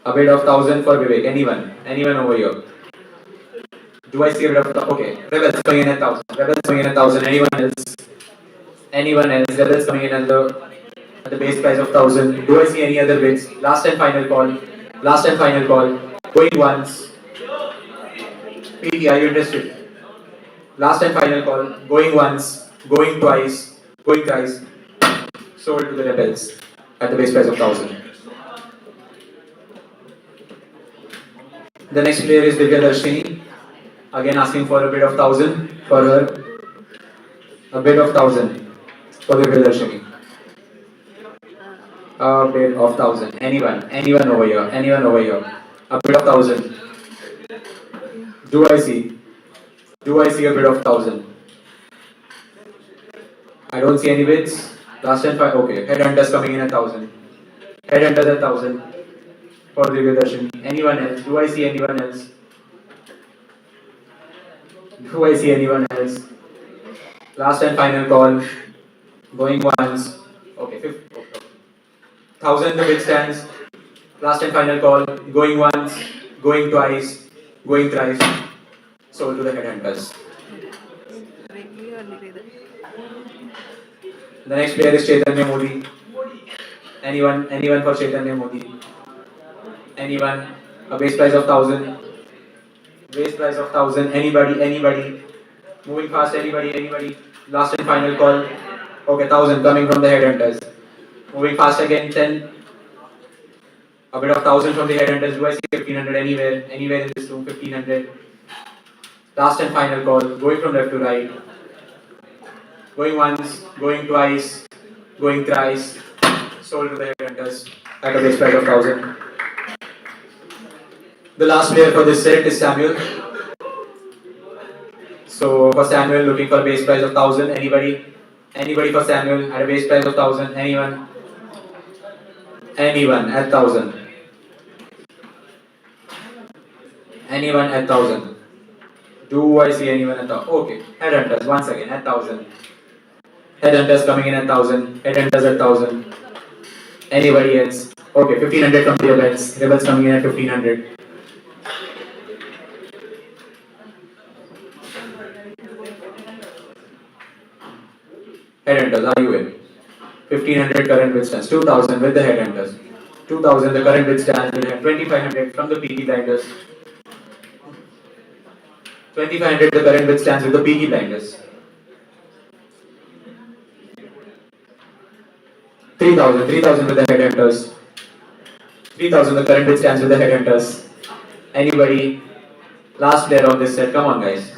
A bit of 1,000 for Vivek. Anyone? Anyone over here? Do I see a bit of okay? Rebels coming in at 1,000. Rebels coming in at 1,000. Anyone else? Anyone else? Rebels coming in at the base price of 1,000. Do I see any other bids? Last and final call. Last and final call. Going once. Peaky, are you interested? Last and final call. Going once, going twice, going thrice. Sold to the rebels at the base price of 1,000. The next player is Divya Darshini. Again asking for a bid of 1,000 for her. A bid of 1,000 for Divya Darshini. A bid of 1,000. Anyone over here. Anyone over here. A bid of 1,000. Do I see? Do I see a bid of 1,000? I don't see any bids. Last and five. Okay. Headhunters coming in at 1,000. Headhunters at 1,000 for Divya Darshini. Anyone else? Do I see anyone else? Do I see anyone else? Last and final call. Going once. Okay. 1,000 the bid stands. Last and final call. Going once. Going twice. Going thrice. Sold to the headhunters. The next player is Chaitanya Modi. Anyone for Chaitanya Modi? Anyone? A base price of 1,000. Base price of 1,000. Anybody? Moving fast. Anybody? Last and final call. Okay, 1,000 coming from the headhunters. Moving fast again. 10. A bit of 1,000 from the headhunters. Do I see 1,500 anywhere? Anywhere in this room? 1,500. Last and final call. Going from left to right. Going once. Going twice. Going thrice. Sold to the headhunters at a base price of 1,000. The last player for this set is Samuel. So for Samuel, looking for a base price of 1,000. Anybody? Anybody for Samuel at a base price of 1,000? Anyone? Anyone at 1,000? Anyone at 1,000? Do I see anyone at 1,000? Okay, headhunters once again at 1,000. Headhunters coming in at 1,000. Headhunters at 1,000. Anybody else? Okay, 1,500 from the rebels. Rebels coming in at 1,500. Headhunters, are you in? 1,500 current bid stands. 2,000 with the headhunters. 2,000 the current bid stands. 2,500 from the PG blinders. 2,500 the current bid stands with the PG blinders. 3,000 with the headhunters. 3,000 the current bid stands with the headhunters. Anybody? Last player on this set. Come on, guys.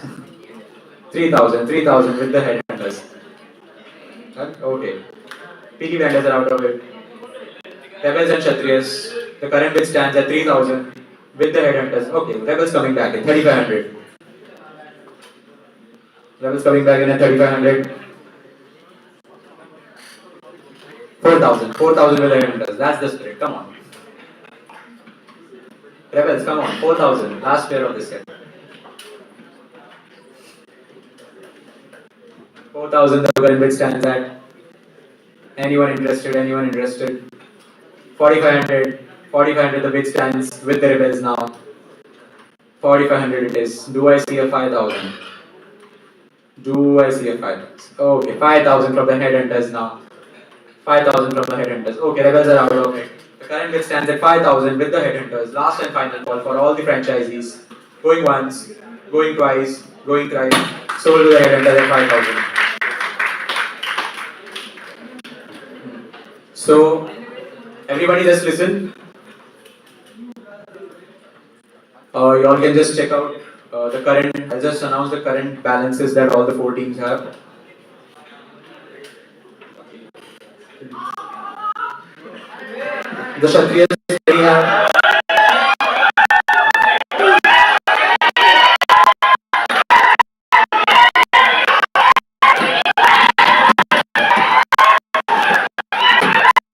3,000 with the headhunters. Okay. PG blinders are out of it. Rebels and Kshatriyas. The current bid stands at 3,000 with the headhunters. Okay, Rebels coming back in 3,500. Rebels coming back in at 3,500. 4,000 with the headhunters. That's the spirit. Come on. Rebels, come on. 4,000. Last player of this set. 4,000 the current bid stands at. Anyone interested? 4,500 the bid stands with the rebels now. 4,500 it is. Do I see a 5,000? Do I see a 5,000? Okay, 5,000 from the headhunters now. 5,000 from the headhunters. Okay, rebels are out of it. The current bid stands at 5,000 with the headhunters. Last and final call for all the franchisees. Going once, going twice, going thrice. Sold to the headhunters at 5,000. So, everybody just listen. You all can just check out the current. I'll just announce the current balances that all the four teams have. The Kshatriyas have